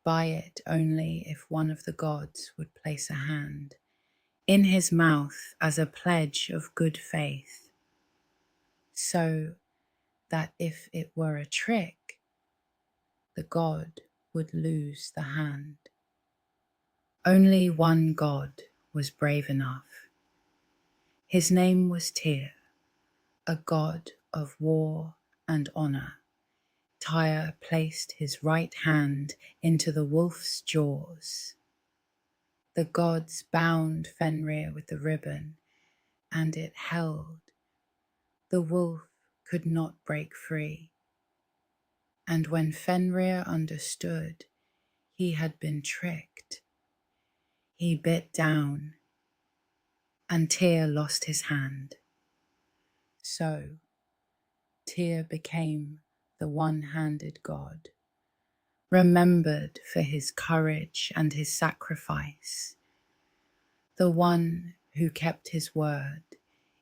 Speaker 1: by it only if one of the gods would place a hand in his mouth as a pledge of good faith, so that if it were a trick, the god would lose the hand. Only one god was brave enough. His name was Tyr, a god of war and honor. Tyr placed his right hand into the wolf's jaws. The gods bound Fenrir with the ribbon, and it held. The wolf could not break free. And when Fenrir understood he had been tricked, he bit down, and Tyr lost his hand. So Tyr became the one-handed god, remembered for his courage and his sacrifice, the one who kept his word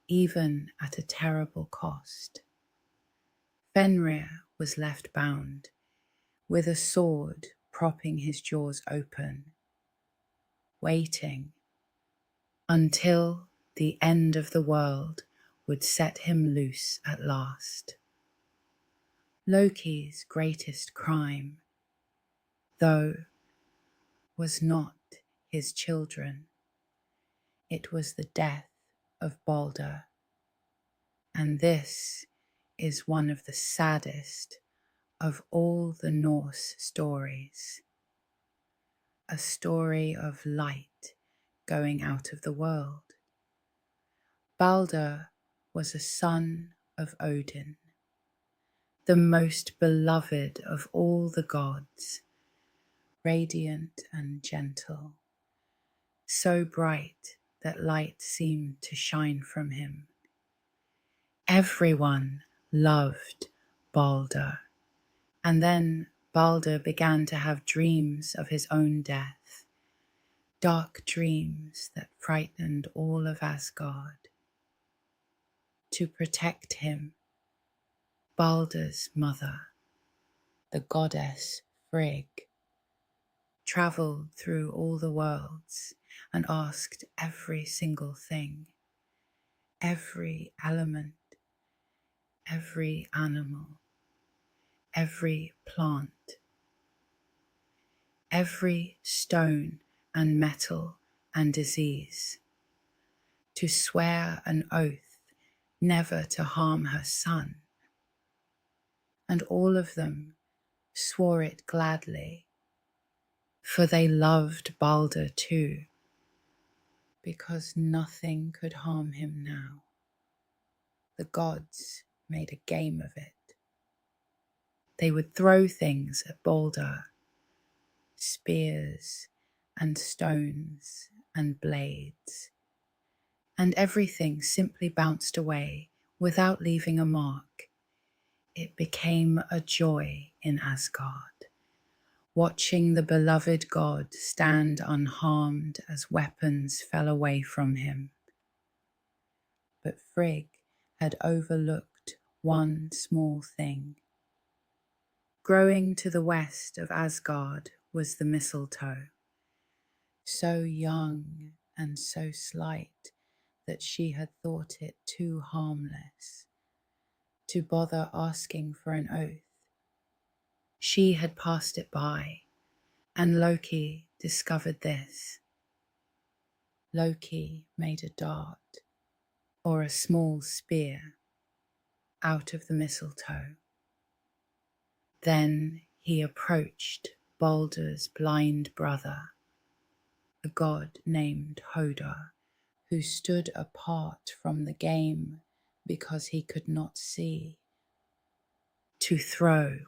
Speaker 1: even at a terrible cost. Fenrir was left bound, with a sword propping his jaws open, waiting until the end of the world would set him loose at last. Loki's greatest crime, though, was not his children. It was the death of Baldr. And this is one of the saddest of all the Norse stories. A story of light going out of the world. Baldr was a son of Odin, the most beloved of all the gods, radiant and gentle, so bright that light seemed to shine from him. Everyone loved Baldr, and then Baldr began to have dreams of his own death, dark dreams that frightened all of Asgard. To protect him, Baldr's mother, the goddess Frigg, travelled through all the worlds and asked every single thing, every element, every animal, every plant, every stone and metal and disease, to swear an oath never to harm her son. And all of them swore it gladly, for they loved Baldr too, because nothing could harm him now. The gods made a game of it. They would throw things at Baldr, spears and stones and blades, and everything simply bounced away without leaving a mark. It became a joy in Asgard, watching the beloved god stand unharmed as weapons fell away from him. But Frigg had overlooked one small thing. Growing to the west of Asgard was the mistletoe, so young and so slight that she had thought it too harmless to bother asking for an oath. She had passed it by, and Loki discovered this. Loki made a dart, or a small spear, out of the mistletoe. Then he approached Baldr's blind brother, a god named Hodor, who stood apart from the game because he could not see. To throw,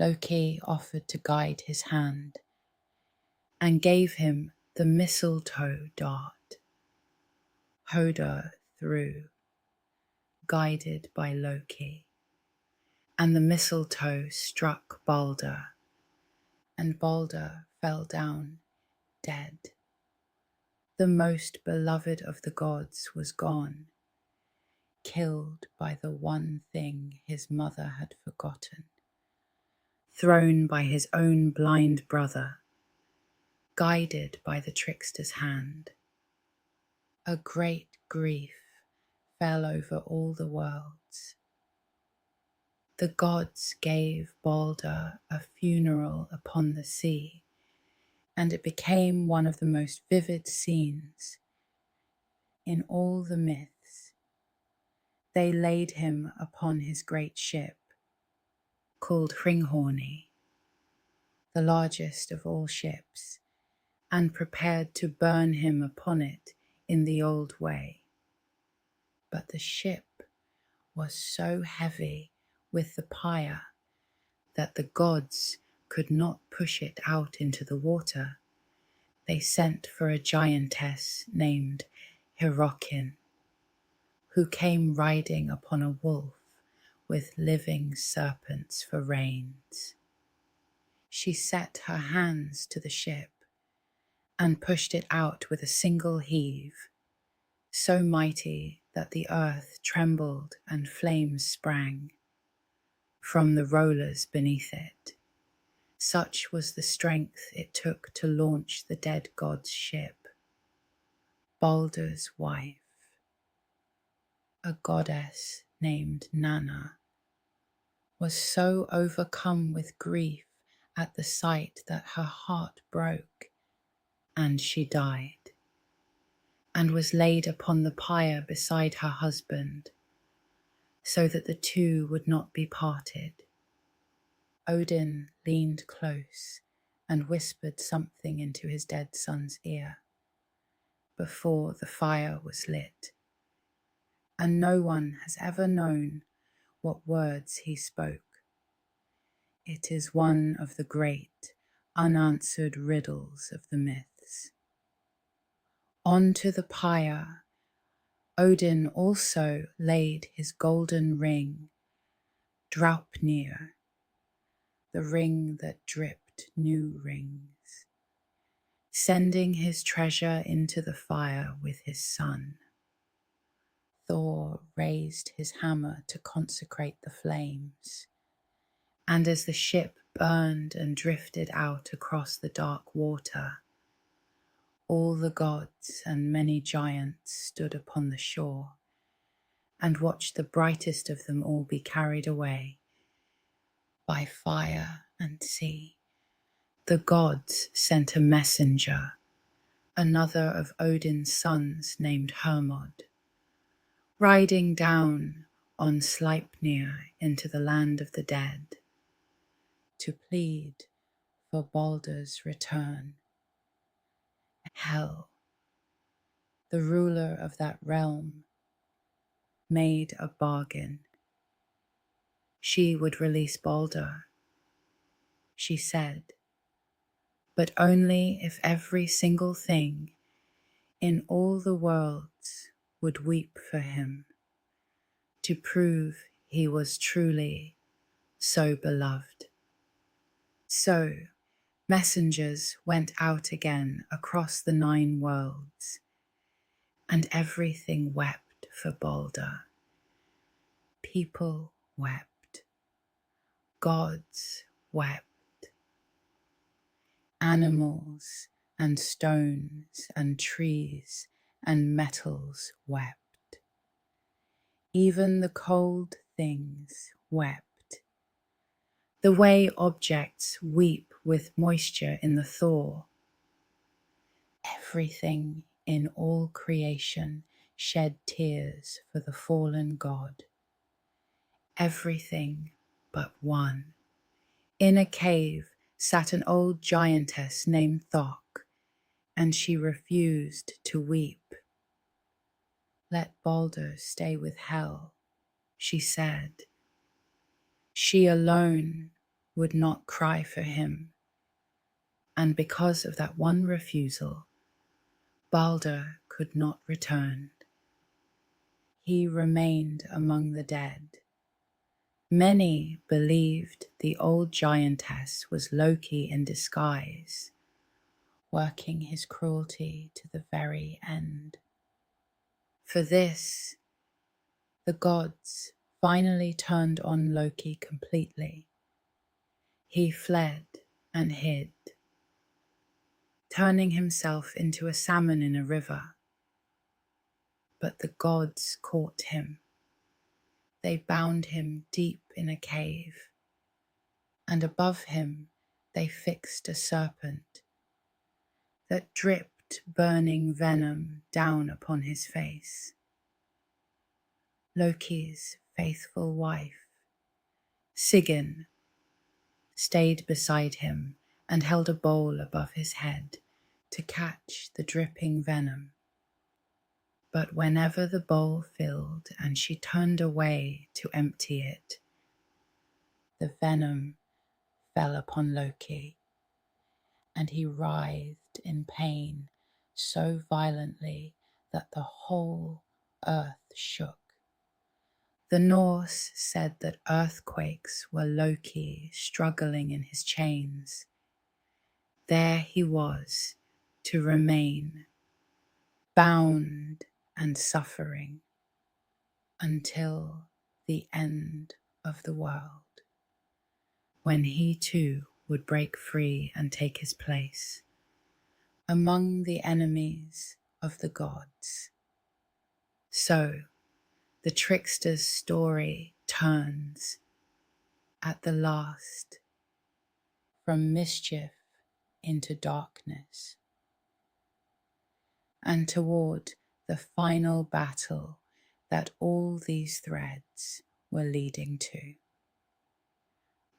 Speaker 1: Loki offered to guide his hand and gave him the mistletoe dart. Hodor threw, guided by Loki, and the mistletoe struck Baldr, and Baldr fell down dead. The most beloved of the gods was gone, killed by the one thing his mother had forgotten, thrown by his own blind brother, guided by the trickster's hand. A great grief fell over all the worlds. The gods gave Baldr a funeral upon the sea, and it became one of the most vivid scenes in all the myths. They laid him upon his great ship, called Hringhorni, the largest of all ships, and prepared to burn him upon it in the old way. But the ship was so heavy with the pyre that the gods could not push it out into the water. They sent for a giantess named Hyrrokin, who came riding upon a wolf with living serpents for reins. She set her hands to the ship and pushed it out with a single heave, so mighty that the earth trembled and flames sprang from the rollers beneath it. Such was the strength it took to launch the dead god's ship. Baldr's wife, a goddess named Nanna, was so overcome with grief at the sight that her heart broke, and she died, and was laid upon the pyre beside her husband, so that the two would not be parted. Odin leaned close and whispered something into his dead son's ear before the fire was lit, and no one has ever known what words he spoke. It is one of the great, unanswered riddles of the myths. Onto the pyre, Odin also laid his golden ring, Draupnir, the ring that dripped new rings, sending his treasure into the fire with his son. Thor raised his hammer to consecrate the flames, and as the ship burned and drifted out across the dark water, all the gods and many giants stood upon the shore and watched the brightest of them all be carried away by fire and sea. The gods sent a messenger, another of Odin's sons named Hermod, riding down on Sleipnir into the land of the dead, to plead for Baldr's return. Hel, the ruler of that realm, made a bargain. She would release Baldr, she said, but only if every single thing in all the worlds would weep for him, to prove he was truly so beloved. So messengers went out again across the 9 worlds, and everything wept for Baldr. People wept. Gods wept. Animals and stones and trees and metals wept. Even the cold things wept. The way objects weep with moisture in the thaw. Everything in all creation shed tears for the fallen god. Everything but one. In a cave sat an old giantess named Thok, and she refused to weep. Let Baldr stay with Hel, she said. She alone would not cry for him, and because of that one refusal, Baldr could not return. He remained among the dead. Many believed the old giantess was Loki in disguise, working his cruelty to the very end. For this, the gods finally turned on Loki completely. He fled and hid, turning himself into a salmon in a river. but the gods caught him. They bound him deep in a cave, and above him they fixed a serpent that dripped burning venom down upon his face. Loki's faithful wife, Sigyn, stayed beside him and held a bowl above his head to catch the dripping venom. But whenever the bowl filled and she turned away to empty it, the venom fell upon Loki, and he writhed in pain so violently that the whole earth shook. The Norse said that earthquakes were Loki struggling in his chains. There he was to remain, bound and suffering, until the end of the world, when he too would break free and take his place among the enemies of the gods. So the trickster's story turns at the last from mischief into darkness, and toward the final battle that all these threads were leading to.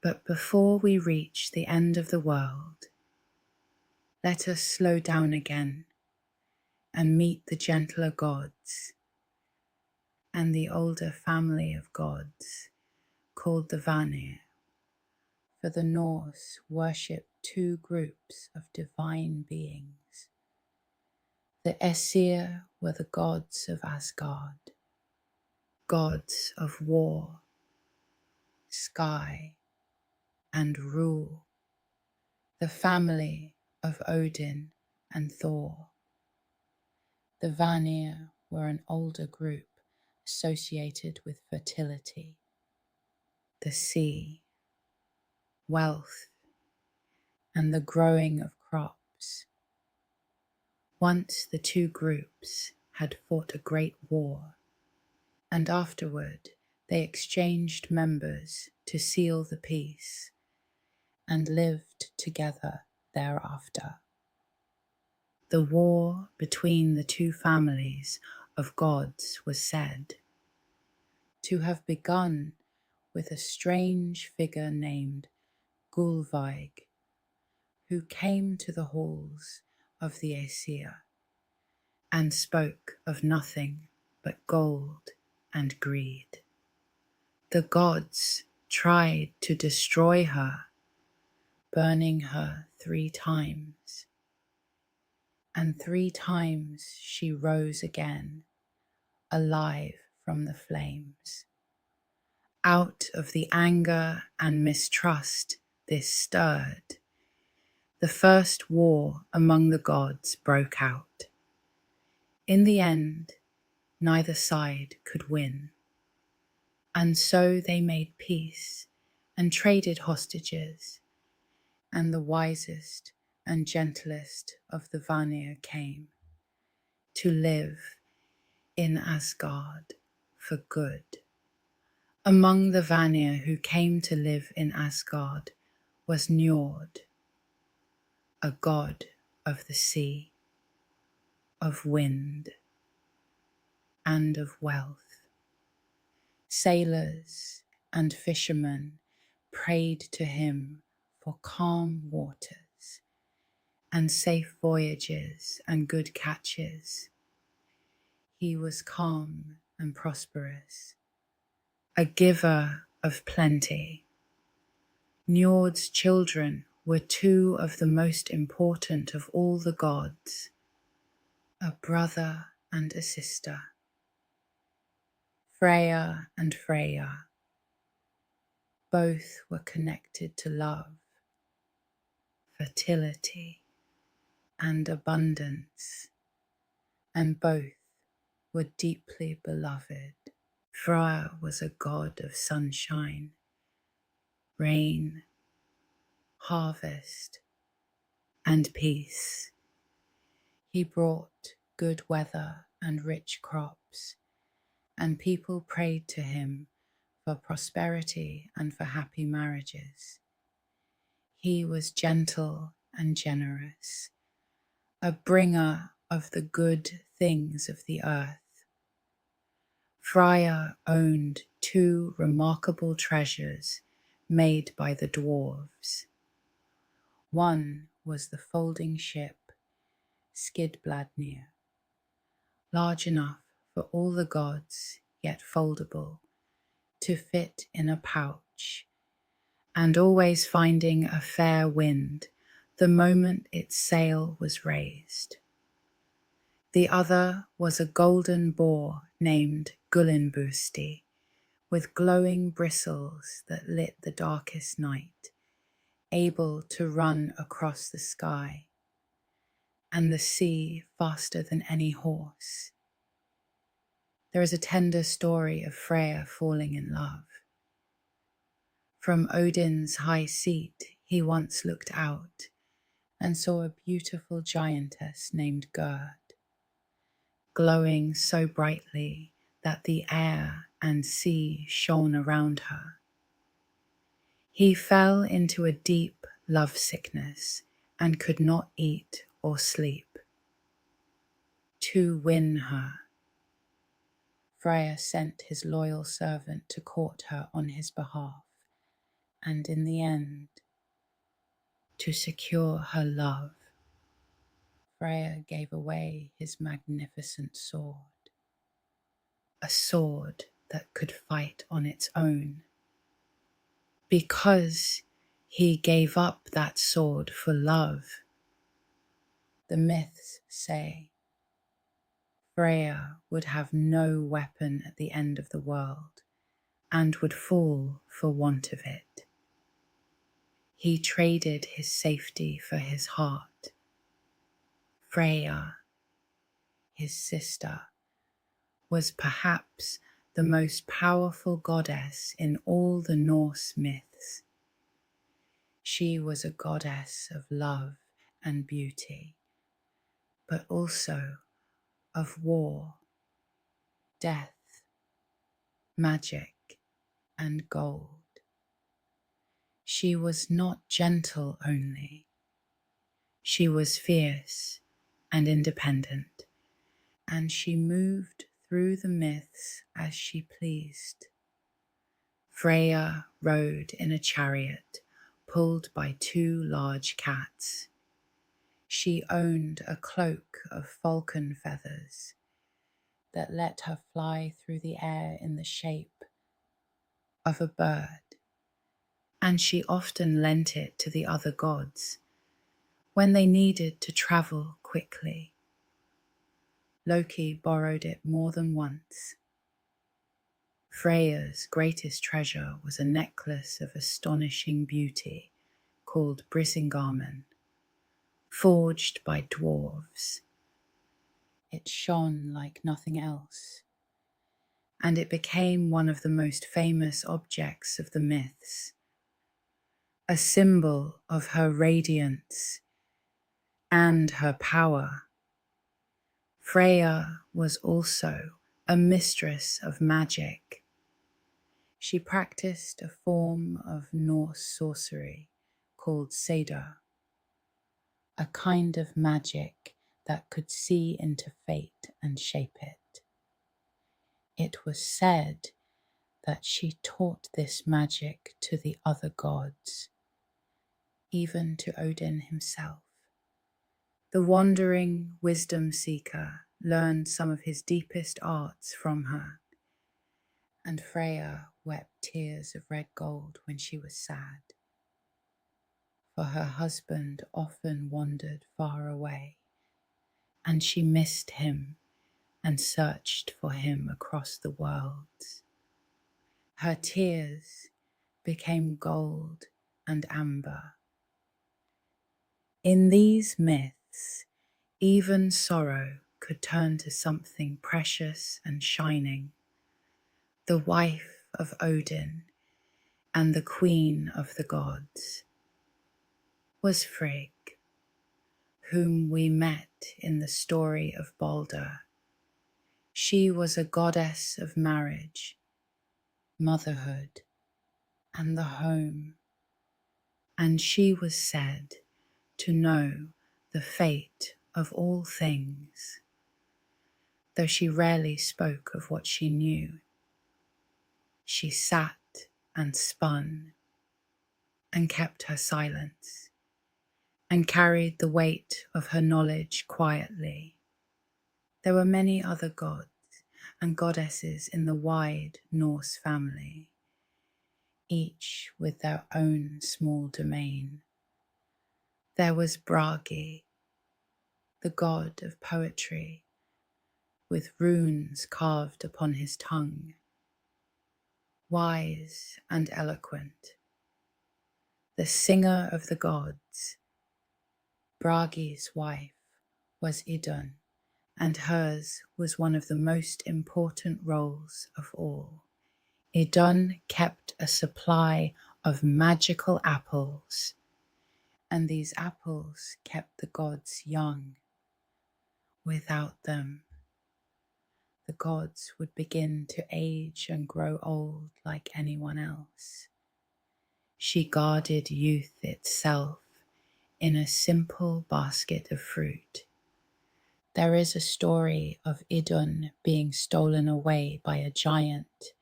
Speaker 1: But before we reach the end of the world, let us slow down again and meet the gentler gods and the older family of gods called the Vanir. For the Norse worship two groups of divine beings. The Aesir were the gods of Asgard, gods of war, sky, and rule, the family of Odin and Thor. The Vanir were an older group associated with fertility, the sea, wealth, and the growing of crops. Once the two groups had fought a great war, and afterward they exchanged members to seal the peace and lived together thereafter. The war between the two families of gods was said to have begun with a strange figure named Gulveig, who came to the halls of the Aesir and spoke of nothing but gold and greed. The gods tried to destroy her, burning her 3 times, and 3 times she rose again, alive from the flames. Out of the anger and mistrust this stirred, the first war among the gods broke out. In the end, neither side could win, and so they made peace and traded hostages, and the wisest and gentlest of the Vanir came to live in Asgard for good. Among the Vanir who came to live in Asgard was Njord, a god of the sea, of wind, and of wealth. Sailors and fishermen prayed to him for calm waters and safe voyages and good catches. He was calm and prosperous, a giver of plenty. Njord's children were 2 of the most important of all the gods, a brother and a sister, Freya and Freya. Both were connected to love, fertility, and abundance, and both were deeply beloved. Freya was a god of sunshine, rain, harvest, and peace. He brought good weather and rich crops, and people prayed to him for prosperity and for happy marriages. He was gentle and generous, a bringer of the good things of the earth. Freyr owned 2 remarkable treasures made by the dwarves. One was the folding ship Skidbladnir, large enough for all the gods, yet foldable, to fit in a pouch, and always finding a fair wind the moment its sail was raised. The other was a golden boar named Gullinbusti, with glowing bristles that lit the darkest night, able to run across the sky and the sea faster than any horse. There is a tender story of Freyr falling in love. From Odin's high seat, he once looked out and saw a beautiful giantess named Gerd, glowing so brightly that the air and sea shone around her. He fell into a deep lovesickness and could not eat or sleep. To win her, Freyr sent his loyal servant to court her on his behalf, and in the end, to secure her love, Freyr gave away his magnificent sword, a sword that could fight on its own. Because he gave up that sword for love, the myths say Freyr would have no weapon at the end of the world and would fall for want of it. He traded his safety for his heart. Freyja, his sister, was perhaps the most powerful goddess in all the Norse myths. She was a goddess of love and beauty, but also of war, death, magic, and gold. She was not gentle only. She was fierce and independent, and she moved through the myths as she pleased. Freyja rode in a chariot pulled by 2 large cats. She owned a cloak of falcon feathers that let her fly through the air in the shape of a bird, and she often lent it to the other gods when they needed to travel quickly. Loki borrowed it more than once. Freyja's greatest treasure was a necklace of astonishing beauty called Brisingamen, forged by dwarves. It shone like nothing else, and it became one of the most famous objects of the myths, a symbol of her radiance and her power. Freyja was also a mistress of magic. She practiced a form of Norse sorcery called Seder, a kind of magic that could see into fate and shape it. It was said that she taught this magic to the other gods, even to Odin himself. The wandering wisdom seeker learned some of his deepest arts from her, and Freyja wept tears of red gold when she was sad, for her husband often wandered far away, and she missed him and searched for him across the worlds. Her tears became gold and amber. In these myths, even sorrow could turn to something precious and shining. The wife of Odin and the queen of the gods was Frigg, whom we met in the story of Baldr. She was a goddess of marriage, motherhood, and the home, and she was said to know the fate of all things, though she rarely spoke of what she knew. She sat and spun and kept her silence and carried the weight of her knowledge quietly. There were many other gods and goddesses in the wide Norse family, each with their own small domain. There was Bragi, the god of poetry, with runes carved upon his tongue, wise and eloquent, the singer of the gods. Bragi's wife was Idun, and hers was one of the most important roles of all. Idun kept a supply of magical apples, and these apples kept the gods young. Without them, the gods would begin to age and grow old like anyone else. She guarded youth itself in a simple basket of fruit. There is a story of Idun being stolen away by a giant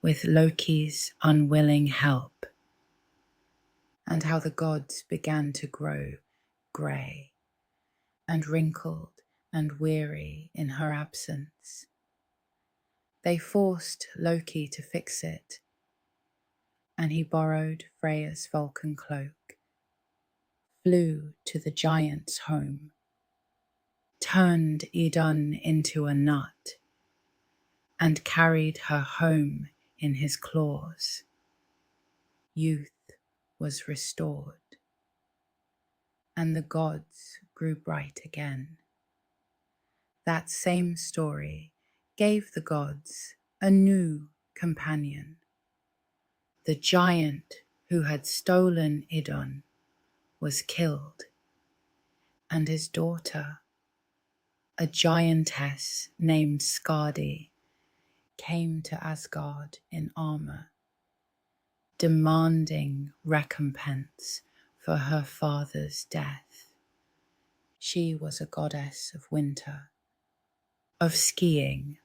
Speaker 1: with Loki's unwilling help, and how the gods began to grow grey and wrinkled and weary in her absence. They forced Loki to fix it, and he borrowed Freya's falcon cloak, flew to the giant's home, turned Idun into a nut, and carried her home in his claws. Youth was restored, and the gods grew bright again. That same story gave the gods a new companion. The giant who had stolen Idun was killed, and his daughter, a giantess named Skadi, came to Asgard in armor, demanding recompense for her father's death. She was a goddess of winter, of skiing,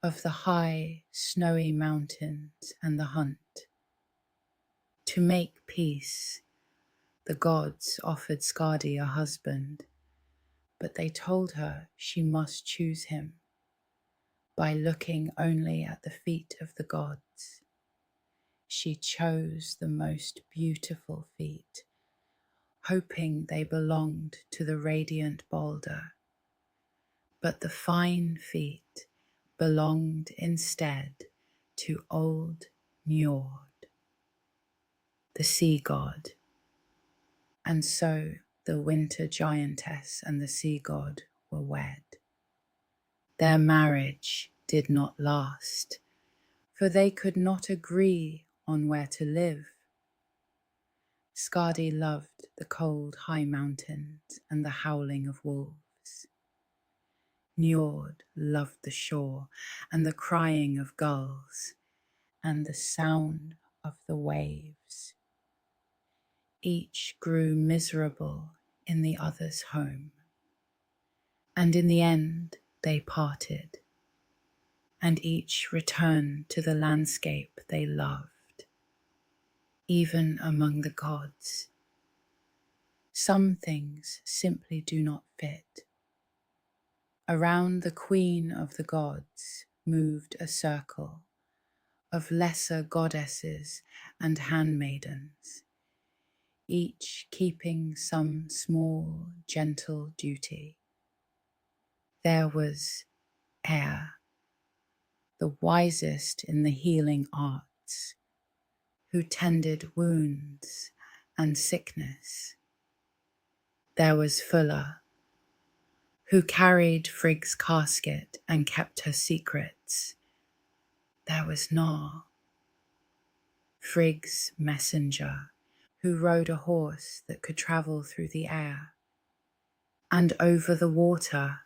Speaker 1: of the high, snowy mountains and the hunt. To make peace, the gods offered Skadi a husband, but they told her she must choose him by looking only at the feet of the gods. She chose the most beautiful feet, hoping they belonged to the radiant Baldr. But the fine feet belonged instead to old Njord, the sea god. And so the winter giantess and the sea god were wed. Their marriage did not last, for they could not agree on where to live. Skadi loved the cold high mountains and the howling of wolves. Njord loved the shore and the crying of gulls and the sound of the waves. Each grew miserable in the other's home, and in the end they parted, and each returned to the landscape they loved. Even among the gods, some things simply do not fit. Around the queen of the gods moved a circle of lesser goddesses and handmaidens, each keeping some small, gentle duty. There was Air, the wisest in the healing arts, who tended wounds and sickness. There was Fulla, who carried Frigg's casket and kept her secrets. There was Gnar, Frigg's messenger, who rode a horse that could travel through the air and over the water.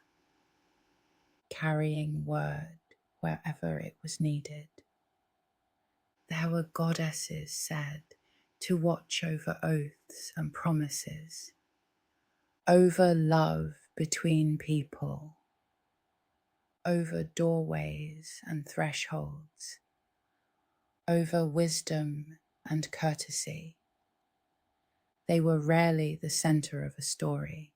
Speaker 1: carrying word wherever it was needed. There were goddesses said to watch over oaths and promises, over love between people, over doorways and thresholds, over wisdom and courtesy. They were rarely the center of a story,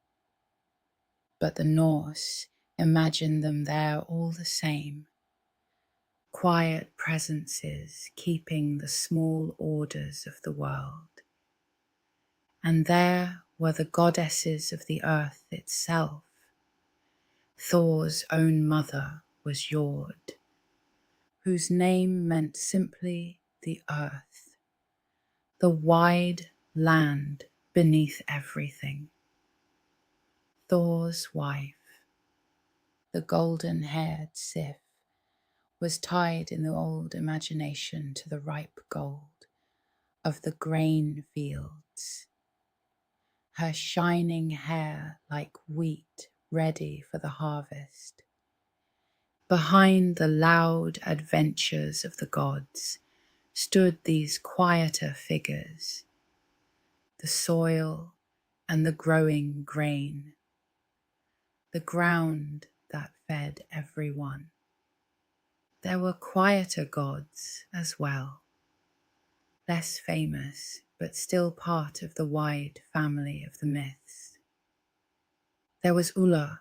Speaker 1: but the Norse imagined them there all the same, quiet presences keeping the small orders of the world. And there were the goddesses of the earth itself. Thor's own mother was Jord, whose name meant simply the earth, the wide land beneath everything. Thor's wife, the golden-haired Sif, was tied in the old imagination to the ripe gold of the grain fields, her shining hair like wheat ready for the harvest. Behind the loud adventures of the gods stood these quieter figures, the soil and the growing grain, the ground that fed everyone. There were quieter gods as well, less famous but still part of the wide family of the myths. There was Ulla,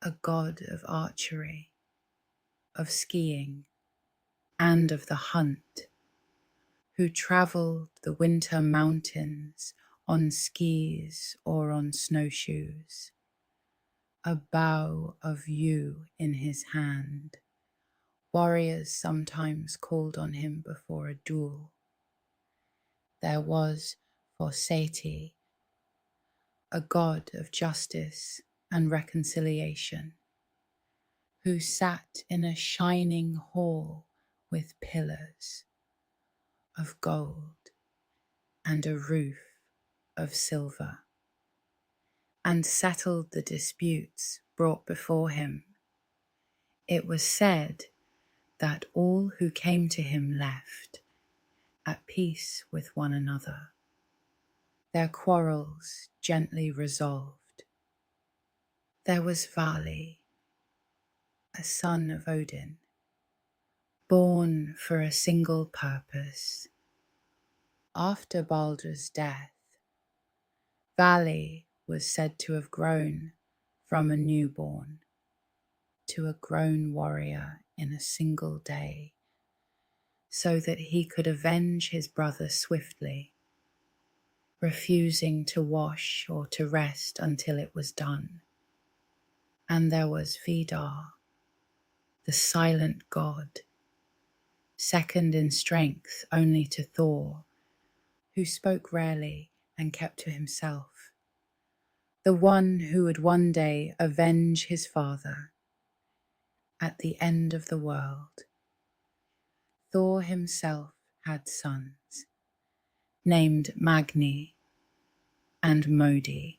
Speaker 1: a god of archery, of skiing, and of the hunt, who travelled the winter mountains on skis or on snowshoes, a bow of yew in his hand. Warriors sometimes called on him before a duel. There was Forseti, a god of justice and reconciliation, who sat in a shining hall with pillars of gold and a roof of silver, and settled the disputes brought before him. It was said that all who came to him left at peace with one another, their quarrels gently resolved. There was Vali, a son of Odin, born for a single purpose. After Baldr's death, Vali was said to have grown from a newborn to a grown warrior in a single day, so that he could avenge his brother swiftly, refusing to wash or to rest until it was done. And there was Vidar, the silent god, second in strength only to Thor, who spoke rarely and kept to himself, the one who would one day avenge his father at the end of the world. Thor himself had sons, named Magni and Modi,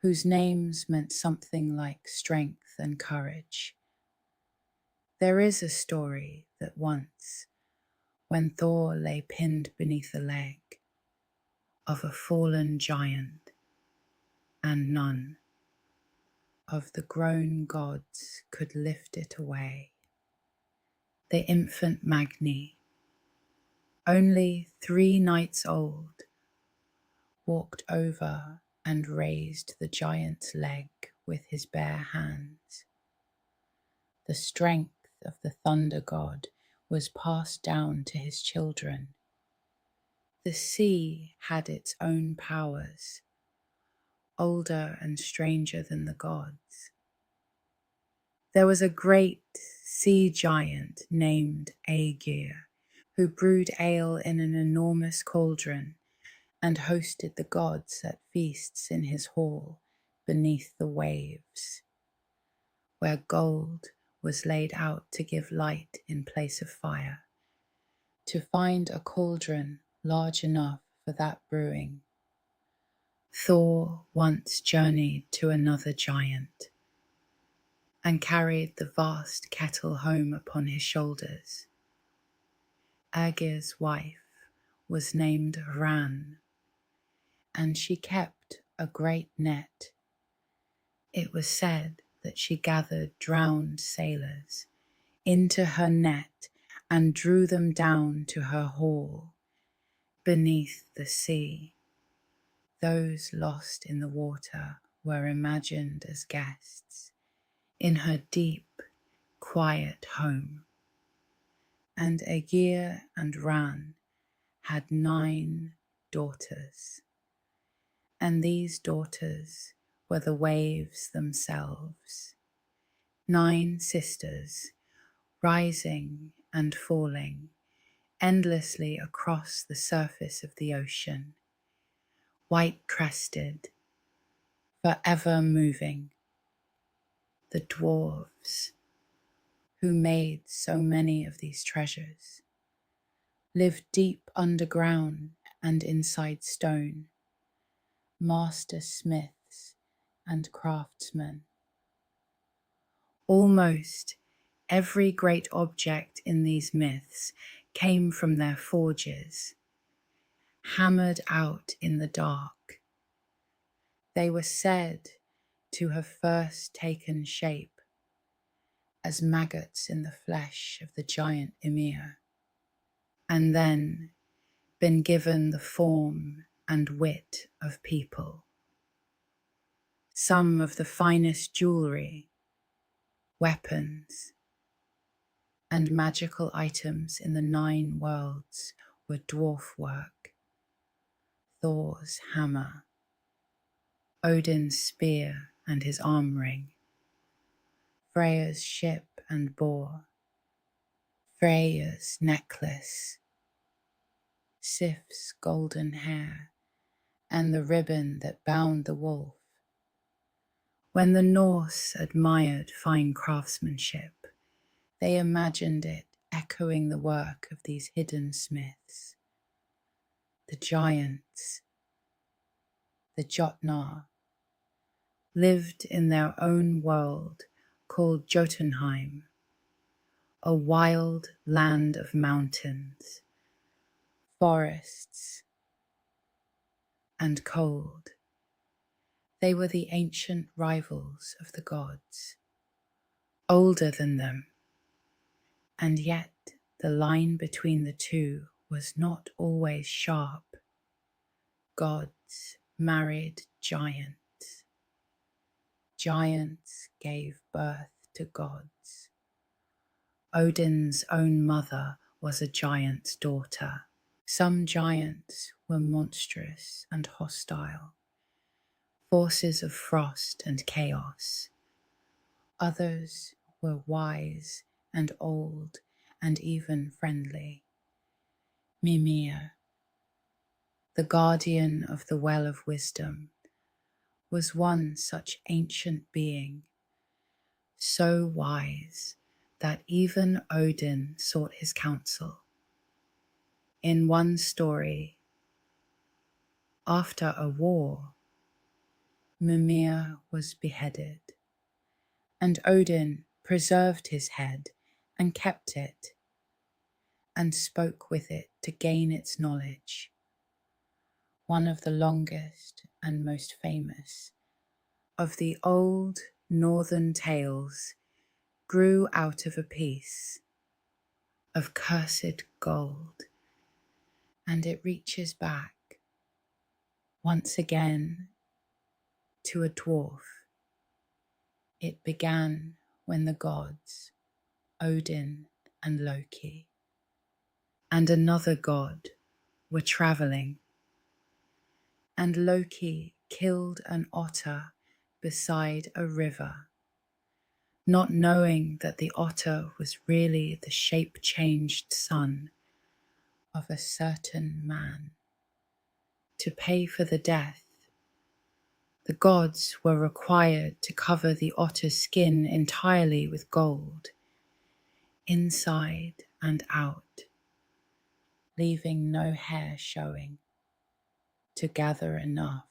Speaker 1: whose names meant something like strength and courage. There is a story that once, when Thor lay pinned beneath a leg of a fallen giant, and none of the grown gods could lift it away, the infant Magni, only 3 nights old, walked over and raised the giant's leg with his bare hands. The strength of the thunder god was passed down to his children. The sea had its own powers, older and stranger than the gods. There was a great sea giant named Aegir, who brewed ale in an enormous cauldron and hosted the gods at feasts in his hall beneath the waves, where gold was laid out to give light in place of fire. To find a cauldron large enough for that brewing, Thor once journeyed to another giant, and carried the vast kettle home upon his shoulders. Aegir's wife was named Ran, and she kept a great net. It was said that she gathered drowned sailors into her net and drew them down to her hall beneath the sea. Those lost in the water were imagined as guests in her deep, quiet home. And Aegir and Ran had 9 daughters, and these daughters were the waves themselves, 9 sisters rising and falling endlessly across the surface of the ocean, white-crested, forever moving. The dwarves, who made so many of these treasures, lived deep underground and inside stone, master smiths and craftsmen. Almost every great object in these myths came from their forges, hammered out in the dark. They were said to have first taken shape as maggots in the flesh of the giant Ymir, and then been given the form and wit of people. Some of the finest jewelry, weapons, and magical items in the 9 worlds were dwarf work. Thor's hammer, Odin's spear and his arm ring, Freya's ship and boar, Freya's necklace, Sif's golden hair, and the ribbon that bound the wolf. When the Norse admired fine craftsmanship, they imagined it echoing the work of these hidden smiths. The giants, the Jotnar, lived in their own world called Jotunheim, a wild land of mountains, forests, and cold. They were the ancient rivals of the gods, older than them, and yet the line between the two was not always sharp. Gods married giants. Giants gave birth to gods. Odin's own mother was a giant's daughter. Some giants were monstrous and hostile, forces of frost and chaos. Others were wise and old and even friendly. Mimir, the guardian of the well of wisdom, was one such ancient being, so wise that even Odin sought his counsel. In one story, after a war, Mimir was beheaded, and Odin preserved his head and kept it, and spoke with it to gain its knowledge. One of the longest and most famous of the old northern tales grew out of a piece of cursed gold, and it reaches back once again to a dwarf. It began when the gods, Odin and Loki, and another god were traveling, and Loki killed an otter beside a river, not knowing that the otter was really the shape-changed son of a certain man. To pay for the death, the gods were required to cover the otter's skin entirely with gold, inside and out, leaving no hair showing. To gather enough,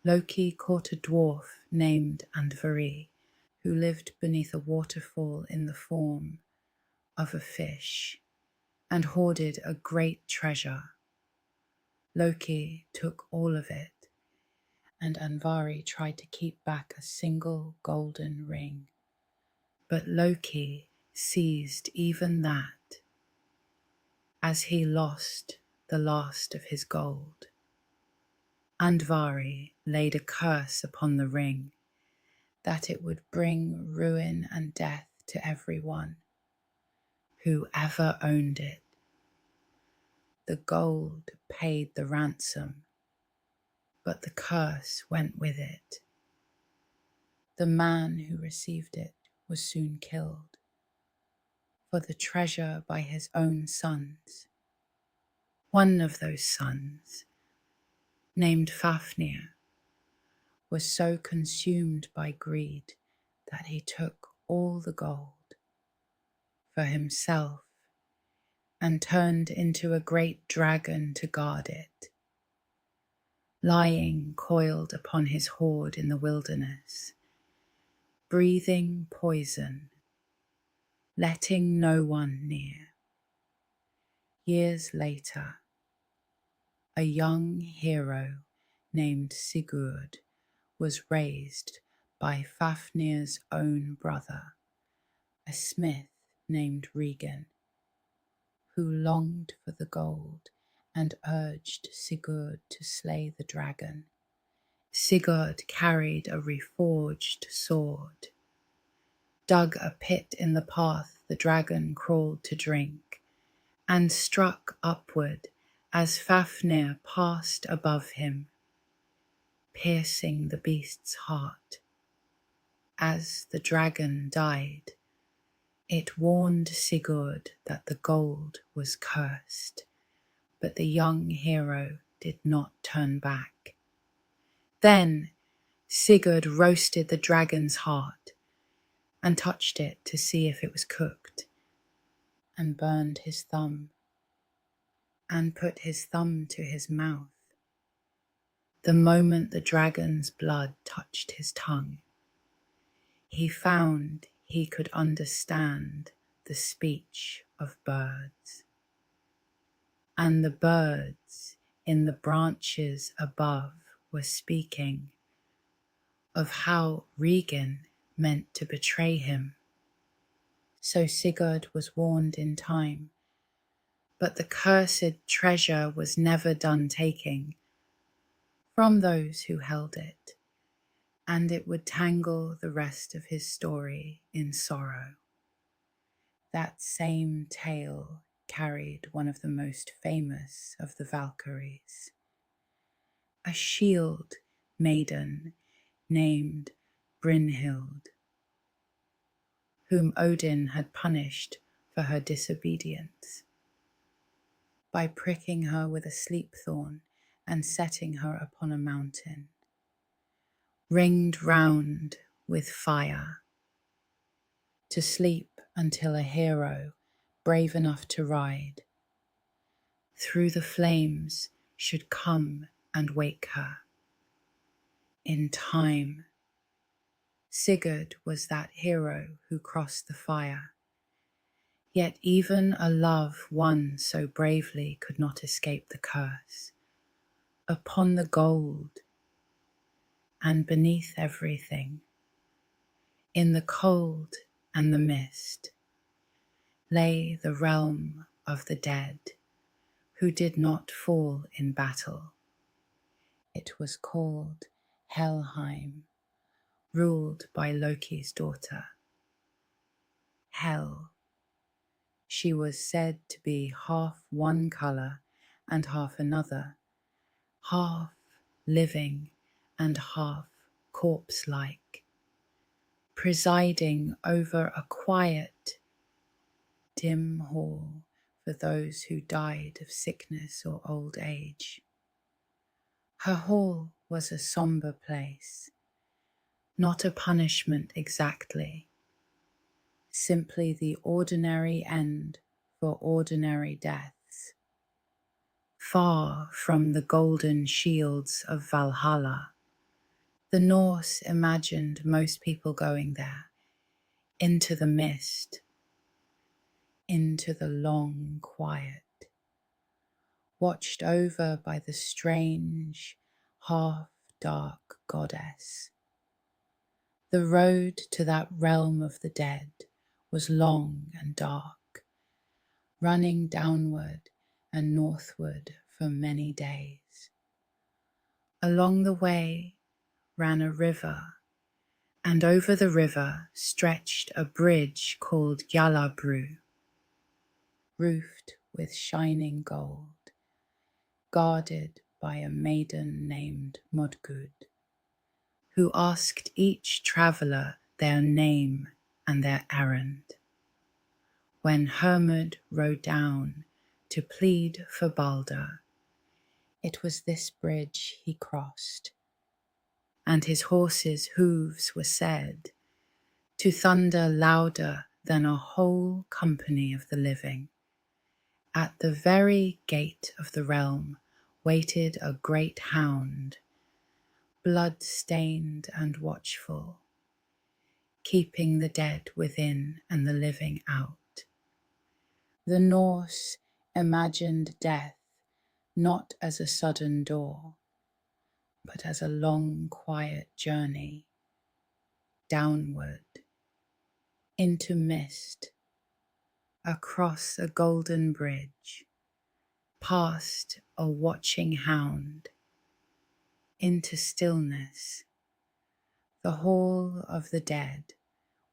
Speaker 1: Loki caught a dwarf named Andvari, who lived beneath a waterfall in the form of a fish and hoarded a great treasure. Loki took all of it, and Andvari tried to keep back a single golden ring. But Loki seized even that as he lost the last of his gold. Andvari laid a curse upon the ring that it would bring ruin and death to everyone who ever owned it. The gold paid the ransom, but the curse went with it. The man who received it was soon killed, for the treasure by his own sons. One of those sons, named Fafnir, was so consumed by greed that he took all the gold for himself and turned into a great dragon to guard it. Lying coiled upon his hoard in the wilderness, breathing poison, letting no one near. Years later, a young hero named Sigurd was raised by Fafnir's own brother, a smith named Regan, who longed for the gold and urged Sigurd to slay the dragon. Sigurd carried a reforged sword, dug a pit in the path the dragon crawled to drink, and struck upward as Fafnir passed above him, piercing the beast's heart. As the dragon died, it warned Sigurd that the gold was cursed, but the young hero did not turn back. Then Sigurd roasted the dragon's heart and touched it to see if it was cooked, and burned his thumb, and put his thumb to his mouth. The moment the dragon's blood touched his tongue, he found he could understand the speech of birds. And the birds in the branches above were speaking of how Regan meant to betray him. So Sigurd was warned in time, but the cursed treasure was never done taking from those who held it, and it would tangle the rest of his story in sorrow. That same tale carried one of the most famous of the Valkyries, a shield maiden named Brynhild, whom Odin had punished for her disobedience by pricking her with a sleep thorn and setting her upon a mountain, ringed round with fire, to sleep until a hero brave enough to ride through the flames should come and wake her. In time, Sigurd was that hero who crossed the fire, yet even a love won so bravely could not escape the curse. Upon the gold, and beneath everything, in the cold and the mist, lay the realm of the dead, who did not fall in battle. It was called Helheim, ruled by Loki's daughter, Hel. She was said to be half one colour and half another, half living and half corpse-like, presiding over a quiet, dim hall for those who died of sickness or old age. Her hall was a sombre place, not a punishment exactly, simply the ordinary end for ordinary deaths, far from the golden shields of Valhalla. The Norse imagined most people going there into the mist, into the long quiet, watched over by the strange, half-dark goddess. The road to that realm of the dead was long and dark, running downward and northward for many days. Along the way ran a river, and over the river stretched a bridge called Yallabru, roofed with shining gold, guarded by a maiden named Modgud, who asked each traveller their name and their errand. When Hermod rode down to plead for Baldr, it was this bridge he crossed, and his horses' hooves were said to thunder louder than a whole company of the living. At the very gate of the realm waited a great hound, blood-stained and watchful, keeping the dead within and the living out. The Norse imagined death not as a sudden door, but as a long, quiet journey downward, into mist, across a golden bridge, past a watching hound, into stillness. The hall of the dead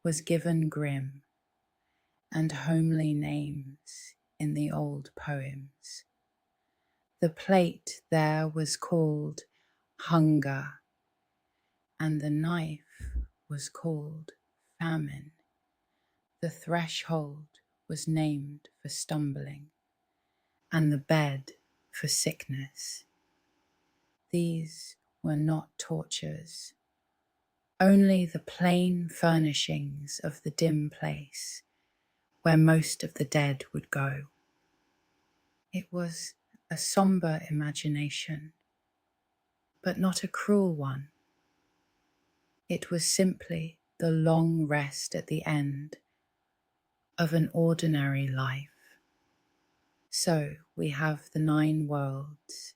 Speaker 1: was given grim and homely names in the old poems. The plate there was called hunger, and the knife was called famine. The threshold was named for stumbling, and the bed for sickness. These were not tortures, only the plain furnishings of the dim place where most of the dead would go. It was a sombre imagination, but not a cruel one. It was simply the long rest at the end of an ordinary life. So we have the 9 worlds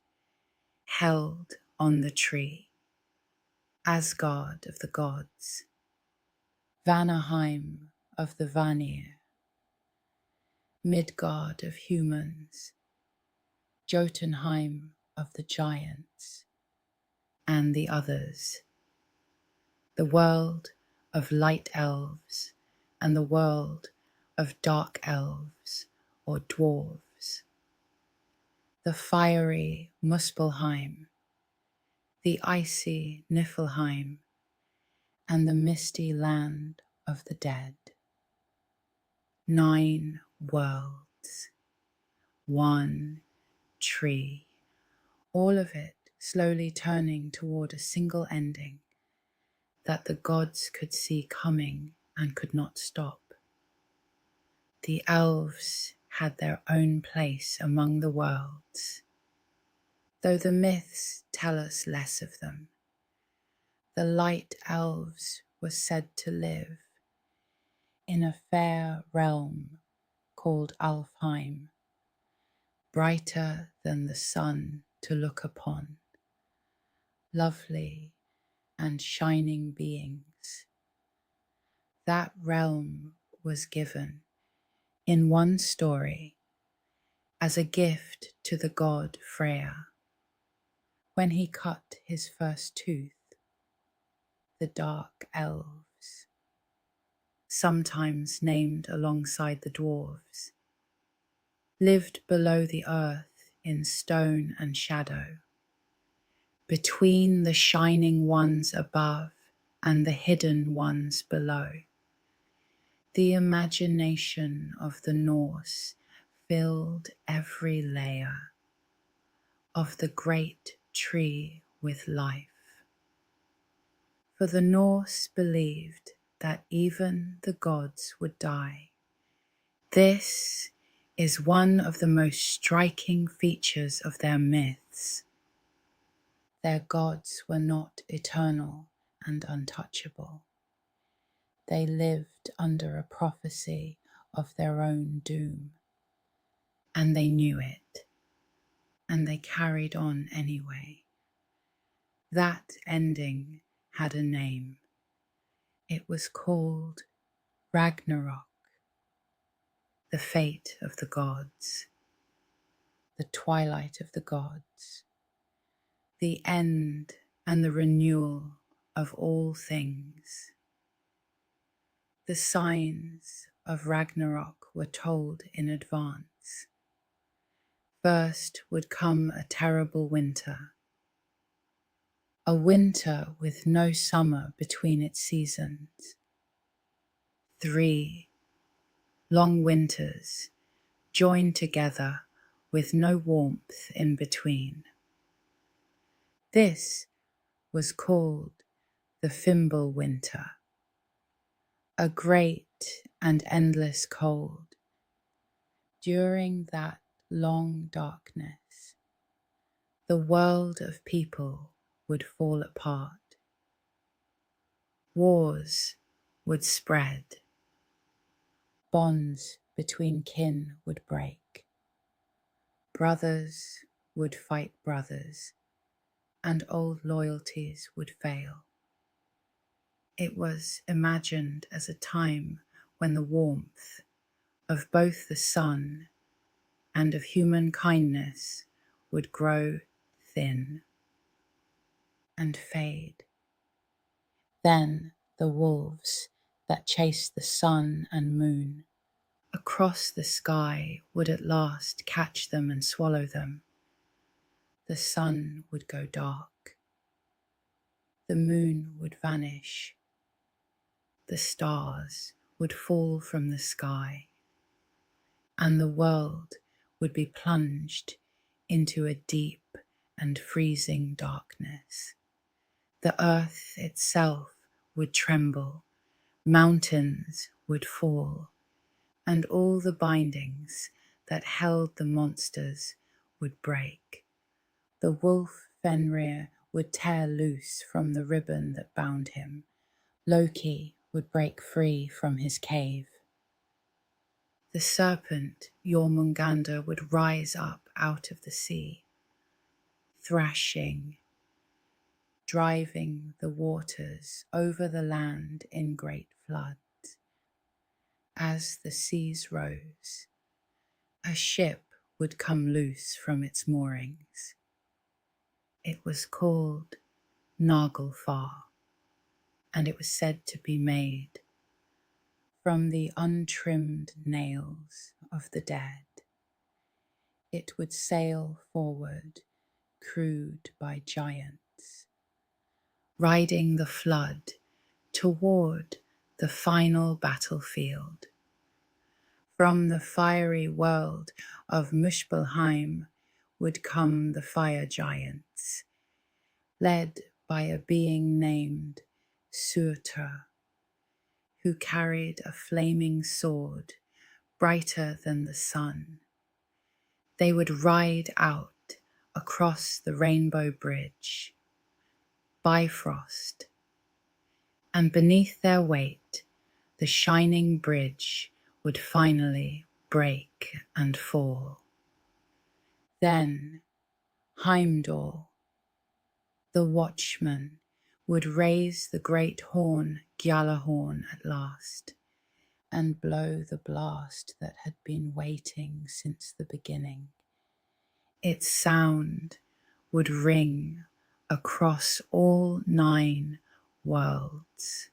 Speaker 1: held on the tree, Asgard of the gods, Vanaheim of the Vanir, Midgard of humans, Jotunheim of the giants, and the others, the world of light elves and the world of dark elves or dwarves, the fiery Muspelheim, the icy Niflheim, and the misty land of the dead. 9 worlds, 1 tree, all of it slowly turning toward a single ending that the gods could see coming and could not stop. The elves had their own place among the worlds, though the myths tell us less of them. The light elves were said to live in a fair realm called Alfheim, brighter than the sun to look upon, lovely and shining beings. That realm was given in one story as a gift to the god Freya when he cut his first tooth. The dark elves, sometimes named alongside the dwarves, lived below the earth in stone and shadow, between the shining ones above and the hidden ones below. The imagination of the Norse filled every layer of the great tree with life. For the Norse believed that even the gods would die. This is one of the most striking features of their myths. Their gods were not eternal and untouchable. they lived under a prophecy of their own doom, and they knew it, and they carried on anyway. That ending had a name. It was called Ragnarök, the fate of the gods, the twilight of the gods, the end and the renewal of all things. The signs of Ragnarök were told in advance. First would come a terrible winter, a winter with no summer between its seasons. 3 long winters joined together with no warmth in between. This was called the Fimbul winter, a great and endless cold. During that long darkness, the world of people would fall apart. Wars would spread. Bonds between kin would break. Brothers would fight brothers, and old loyalties would fail. It was imagined as a time when the warmth of both the sun and of human kindness would grow thin and fade. Then the wolves that chased the sun and moon across the sky would at last catch them and swallow them. The sun would go dark. The moon would vanish. The stars would fall from the sky, and the world would be plunged into a deep and freezing darkness. The earth itself would tremble, mountains would fall, and all the bindings that held the monsters would break. The wolf Fenrir would tear loose from the ribbon that bound him. Loki would break free from his cave. The serpent Jormungandr would rise up out of the sea, thrashing, driving the waters over the land in great floods. As the seas rose, a ship would come loose from its moorings. It was called Naglfar, and it was said to be made from the untrimmed nails of the dead. It would sail forward, crewed by giants, riding the flood toward the final battlefield. From the fiery world of Muspelheim would come the fire giants, led by a being named Surtur, who carried a flaming sword brighter than the sun. They would ride out across the rainbow bridge, Bifrost, and beneath their weight, the shining bridge would finally break and fall. Then Heimdall, the watchman, would raise the great horn Gjallarhorn at last, and blow the blast that had been waiting since the beginning. Its sound would ring across all 9 worlds,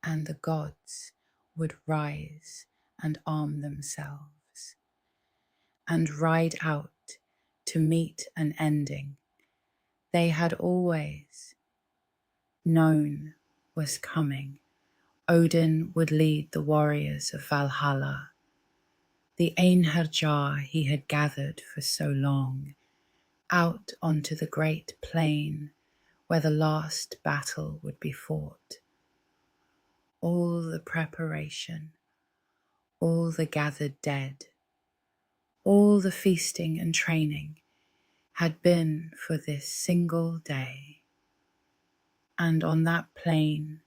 Speaker 1: and the gods would rise and arm themselves, and ride out to meet an ending they had always known was coming. Odin would lead the warriors of Valhalla, the Einherjar he had gathered for so long, out onto the great plain where the last battle would be fought. All the preparation, all the gathered dead, all the feasting and training had been for this single day. And on that plain,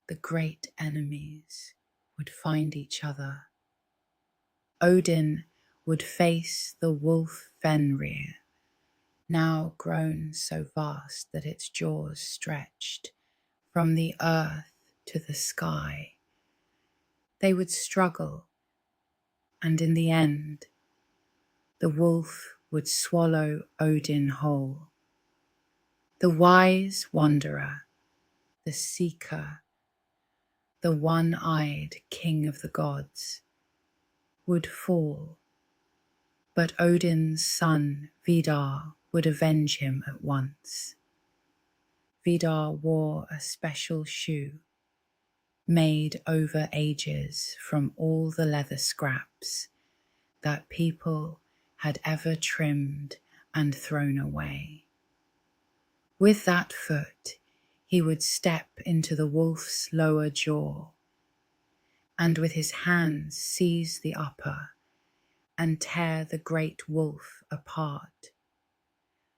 Speaker 1: the great enemies would find each other. Odin would face the wolf Fenrir, now grown so vast that its jaws stretched from the earth to the sky. They would struggle, and in the end, the wolf would swallow Odin whole. The wise wanderer, the seeker, the one-eyed king of the gods, would fall, but Odin's son Vidar would avenge him at once. Vidar wore a special shoe, made over ages from all the leather scraps that people had ever trimmed and thrown away. With that foot, he would step into the wolf's lower jaw, and with his hands seize the upper and tear the great wolf apart.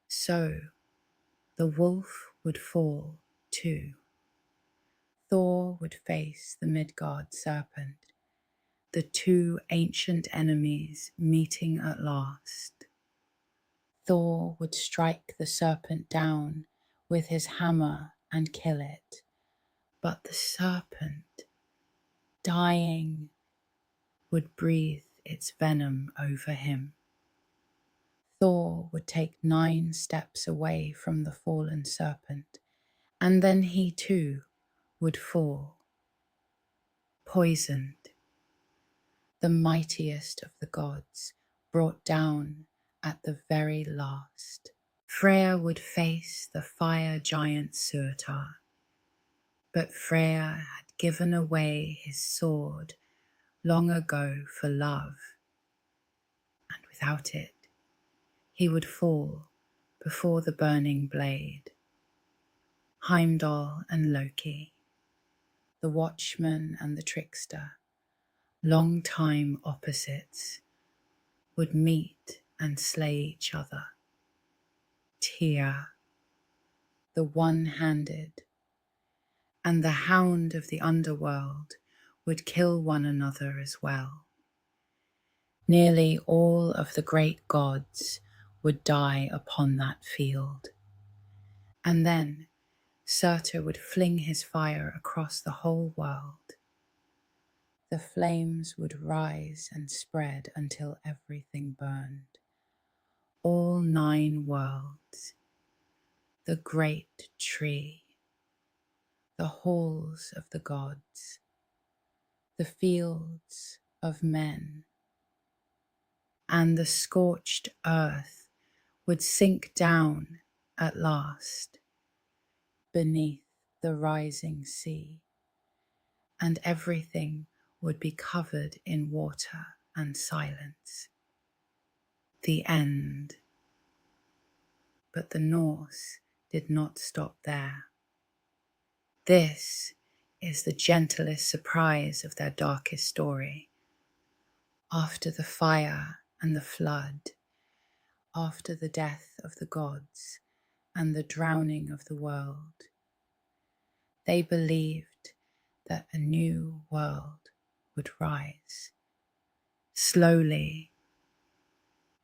Speaker 1: So the wolf would fall too. Thor would face the Midgard serpent, the two ancient enemies meeting at last. Thor would strike the serpent down with his hammer and kill it, but the serpent, dying, would breathe its venom over him. Thor would take 9 steps away from the fallen serpent, and then he too would fall, poisoned. The mightiest of the gods brought down at the very last. Freyr would face the fire giant Surtur, but Freyr had given away his sword long ago for love, and without it, he would fall before the burning blade. Heimdall and Loki, the watchman and the trickster, long-time opposites, would meet and slay each other. Tyr, the one-handed, and the hound of the underworld would kill one another as well. Nearly all of the great gods would die upon that field. And then Surtur would fling his fire across the whole world. The flames would rise and spread until everything burned. All 9 worlds, the great tree, the halls of the gods, the fields of men, and the scorched earth would sink down at last beneath the rising sea, and everything would be covered in water and silence. The end. But the Norse did not stop there. This is the gentlest surprise of their darkest story. After the fire and the flood, after the death of the gods and the drowning of the world, they believed that a new world would rise. Slowly,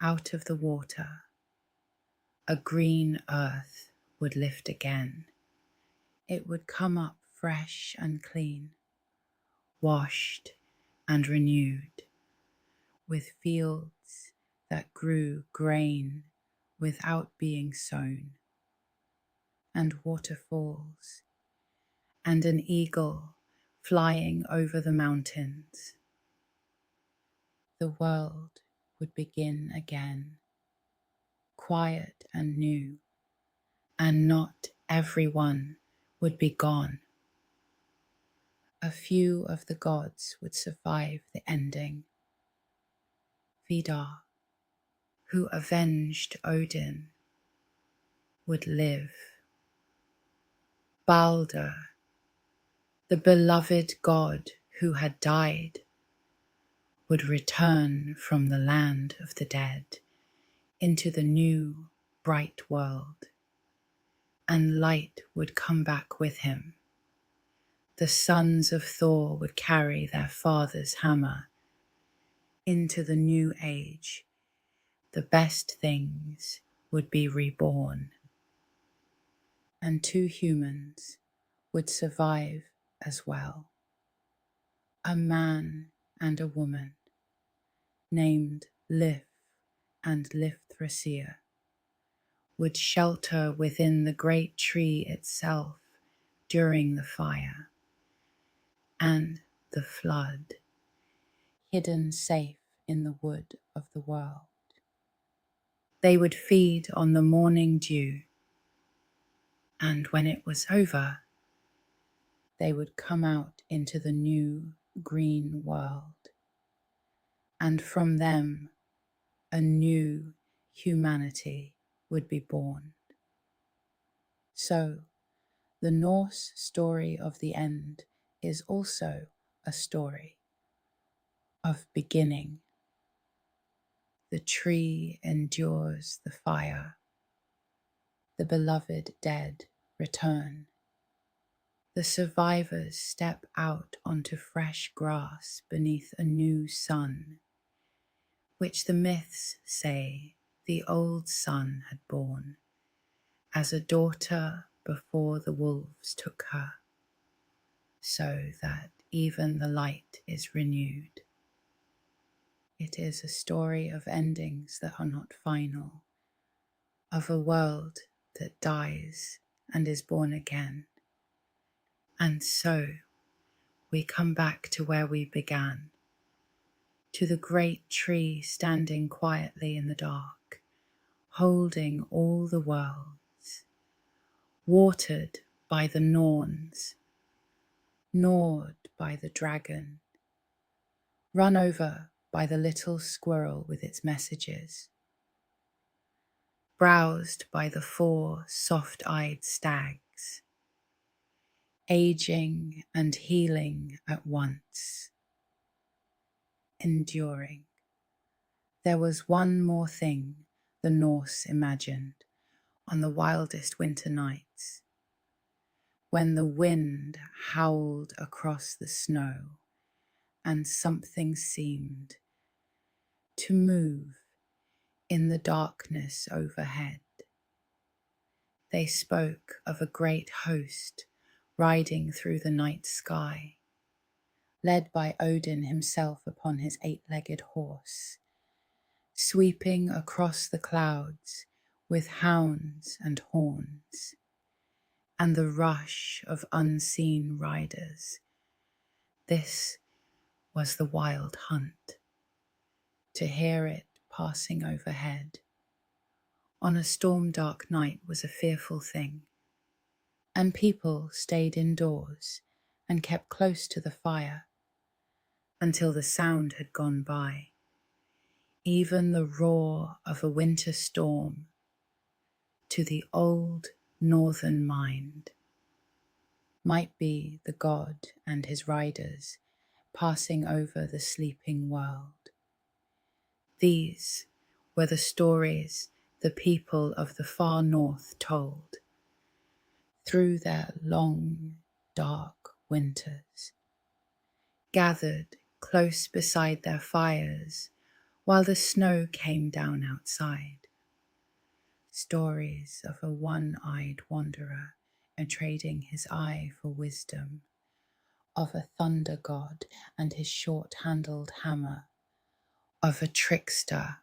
Speaker 1: out of the water, a green earth would lift again. It would come up fresh and clean, washed and renewed, with fields that grew grain without being sown, and waterfalls, and an eagle flying over the mountains. The world would begin again, quiet and new, and not everyone would be gone. A few of the gods would survive the ending. Vidar, who avenged Odin, would live. Baldr, the beloved god who had died, would return from the land of the dead into the new, bright world, and light would come back with him. the sons of Thor would carry their father's hammer into the new age. The best things would be reborn, and 2 humans would survive as well. A man and a woman named Lif and Yggdrasil would shelter within the great tree itself during the fire and the flood, hidden safe in the wood of the world. They would feed on the morning dew, and when it was over, they would come out into the new green world, and from them a new humanity would be born. So, the Norse story of the end is also a story of beginning. The tree endures the fire. The beloved dead return. The survivors step out onto fresh grass beneath a new sun, which the myths say the old sun had borne as a daughter before the wolves took her, so that even the light is renewed. It is a story of endings that are not final, of a world that dies and is born again. And so we come back to where we began, to the great tree standing quietly in the dark, holding all the worlds, watered by the Norns, gnawed by the dragon, run over by the little squirrel with its messages, browsed by the 4 soft-eyed stags, aging and healing at once, enduring. There was one more thing the Norse imagined on the wildest winter nights, when the wind howled across the snow and something seemed to move in the darkness overhead. They spoke of a great host riding through the night sky, led by Odin himself upon his 8-legged horse, sweeping across the clouds with hounds and horns, and the rush of unseen riders. This was the wild hunt. To hear it passing overhead on a storm-dark night was a fearful thing, and people stayed indoors and kept close to the fire until the sound had gone by. Even the roar of a winter storm, to the old northern mind, might be the god and his riders passing over the sleeping world. These were the stories the people of the far north told through their long, dark winters, gathered close beside their fires while the snow came down outside. Stories of a one-eyed wanderer trading his eye for wisdom, of a thunder god and his short-handled hammer, of a trickster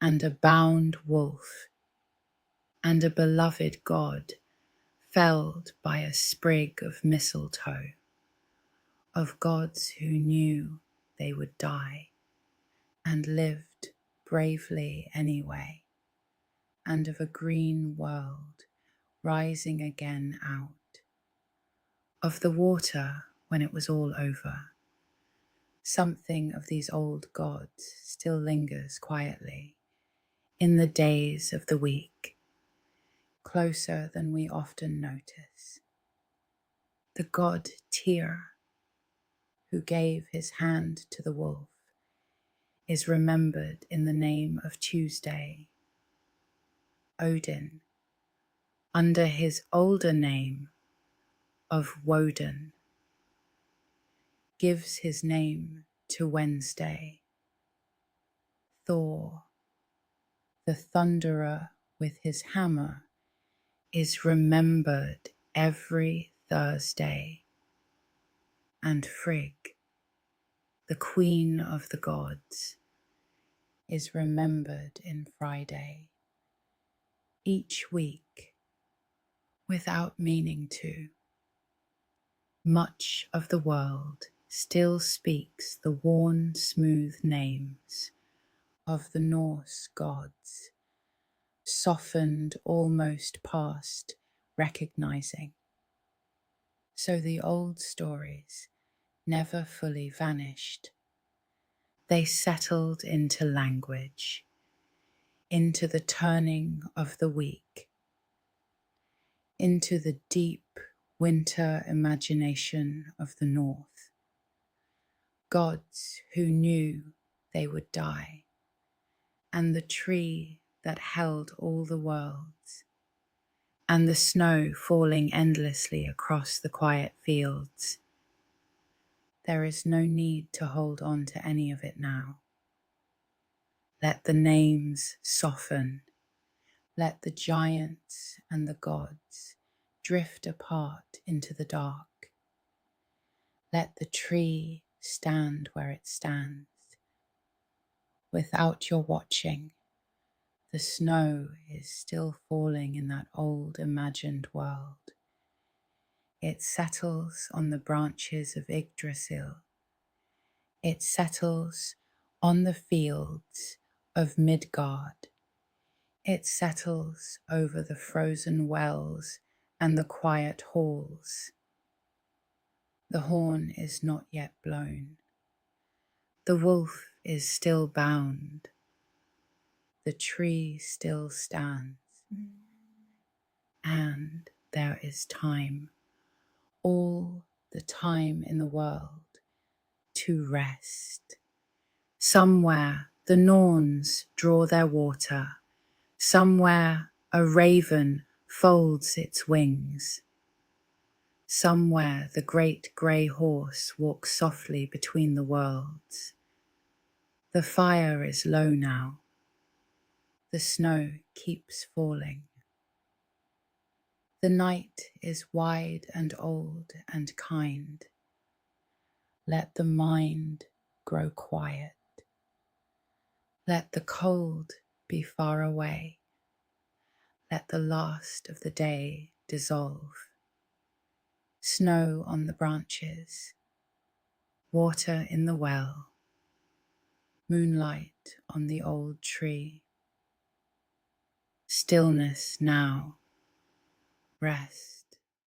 Speaker 1: and a bound wolf, and a beloved god felled by a sprig of mistletoe, of gods who knew they would die and lived bravely anyway, and of a green world rising again out, of the water when it was all over. Something of these old gods still lingers quietly in the days of the week, closer than we often notice. The god Tyr, who gave his hand to the wolf, is remembered in the name of Tuesday. Odin, under his older name of Woden, gives his name to Wednesday. Thor, the thunderer with his hammer, is remembered every Thursday. And Frigg, the queen of the gods, is remembered in Friday. Each week, without meaning to, much of the world still speaks the worn, smooth names of the Norse gods, softened almost past recognizing. So the old stories never fully vanished. They settled into language, into the turning of the week, into the deep winter imagination of the North. Gods who knew they would die, and the tree that held all the worlds, and the snow falling endlessly across the quiet fields. There is no need to hold on to any of it now. Let the names soften. Let the giants and the gods drift apart into the dark. Let the tree stand where it stands. Without your watching, the snow is still falling in that old imagined world. It settles on the branches of Yggdrasil. It settles on the fields of Midgard. It settles over the frozen wells and the quiet halls. The horn is not yet blown. The wolf is still bound. The tree still stands. And there is time, all the time in the world, to rest. Somewhere the Norns draw their water. Somewhere a raven folds its wings. Somewhere the great grey horse walks softly between the worlds. The fire is low now. The snow keeps falling. The night is wide and old and kind. Let the mind grow quiet. Let the cold be far away. Let the last of the day dissolve. Snow on the branches, water in the well, moonlight on the old tree. Stillness now, rest.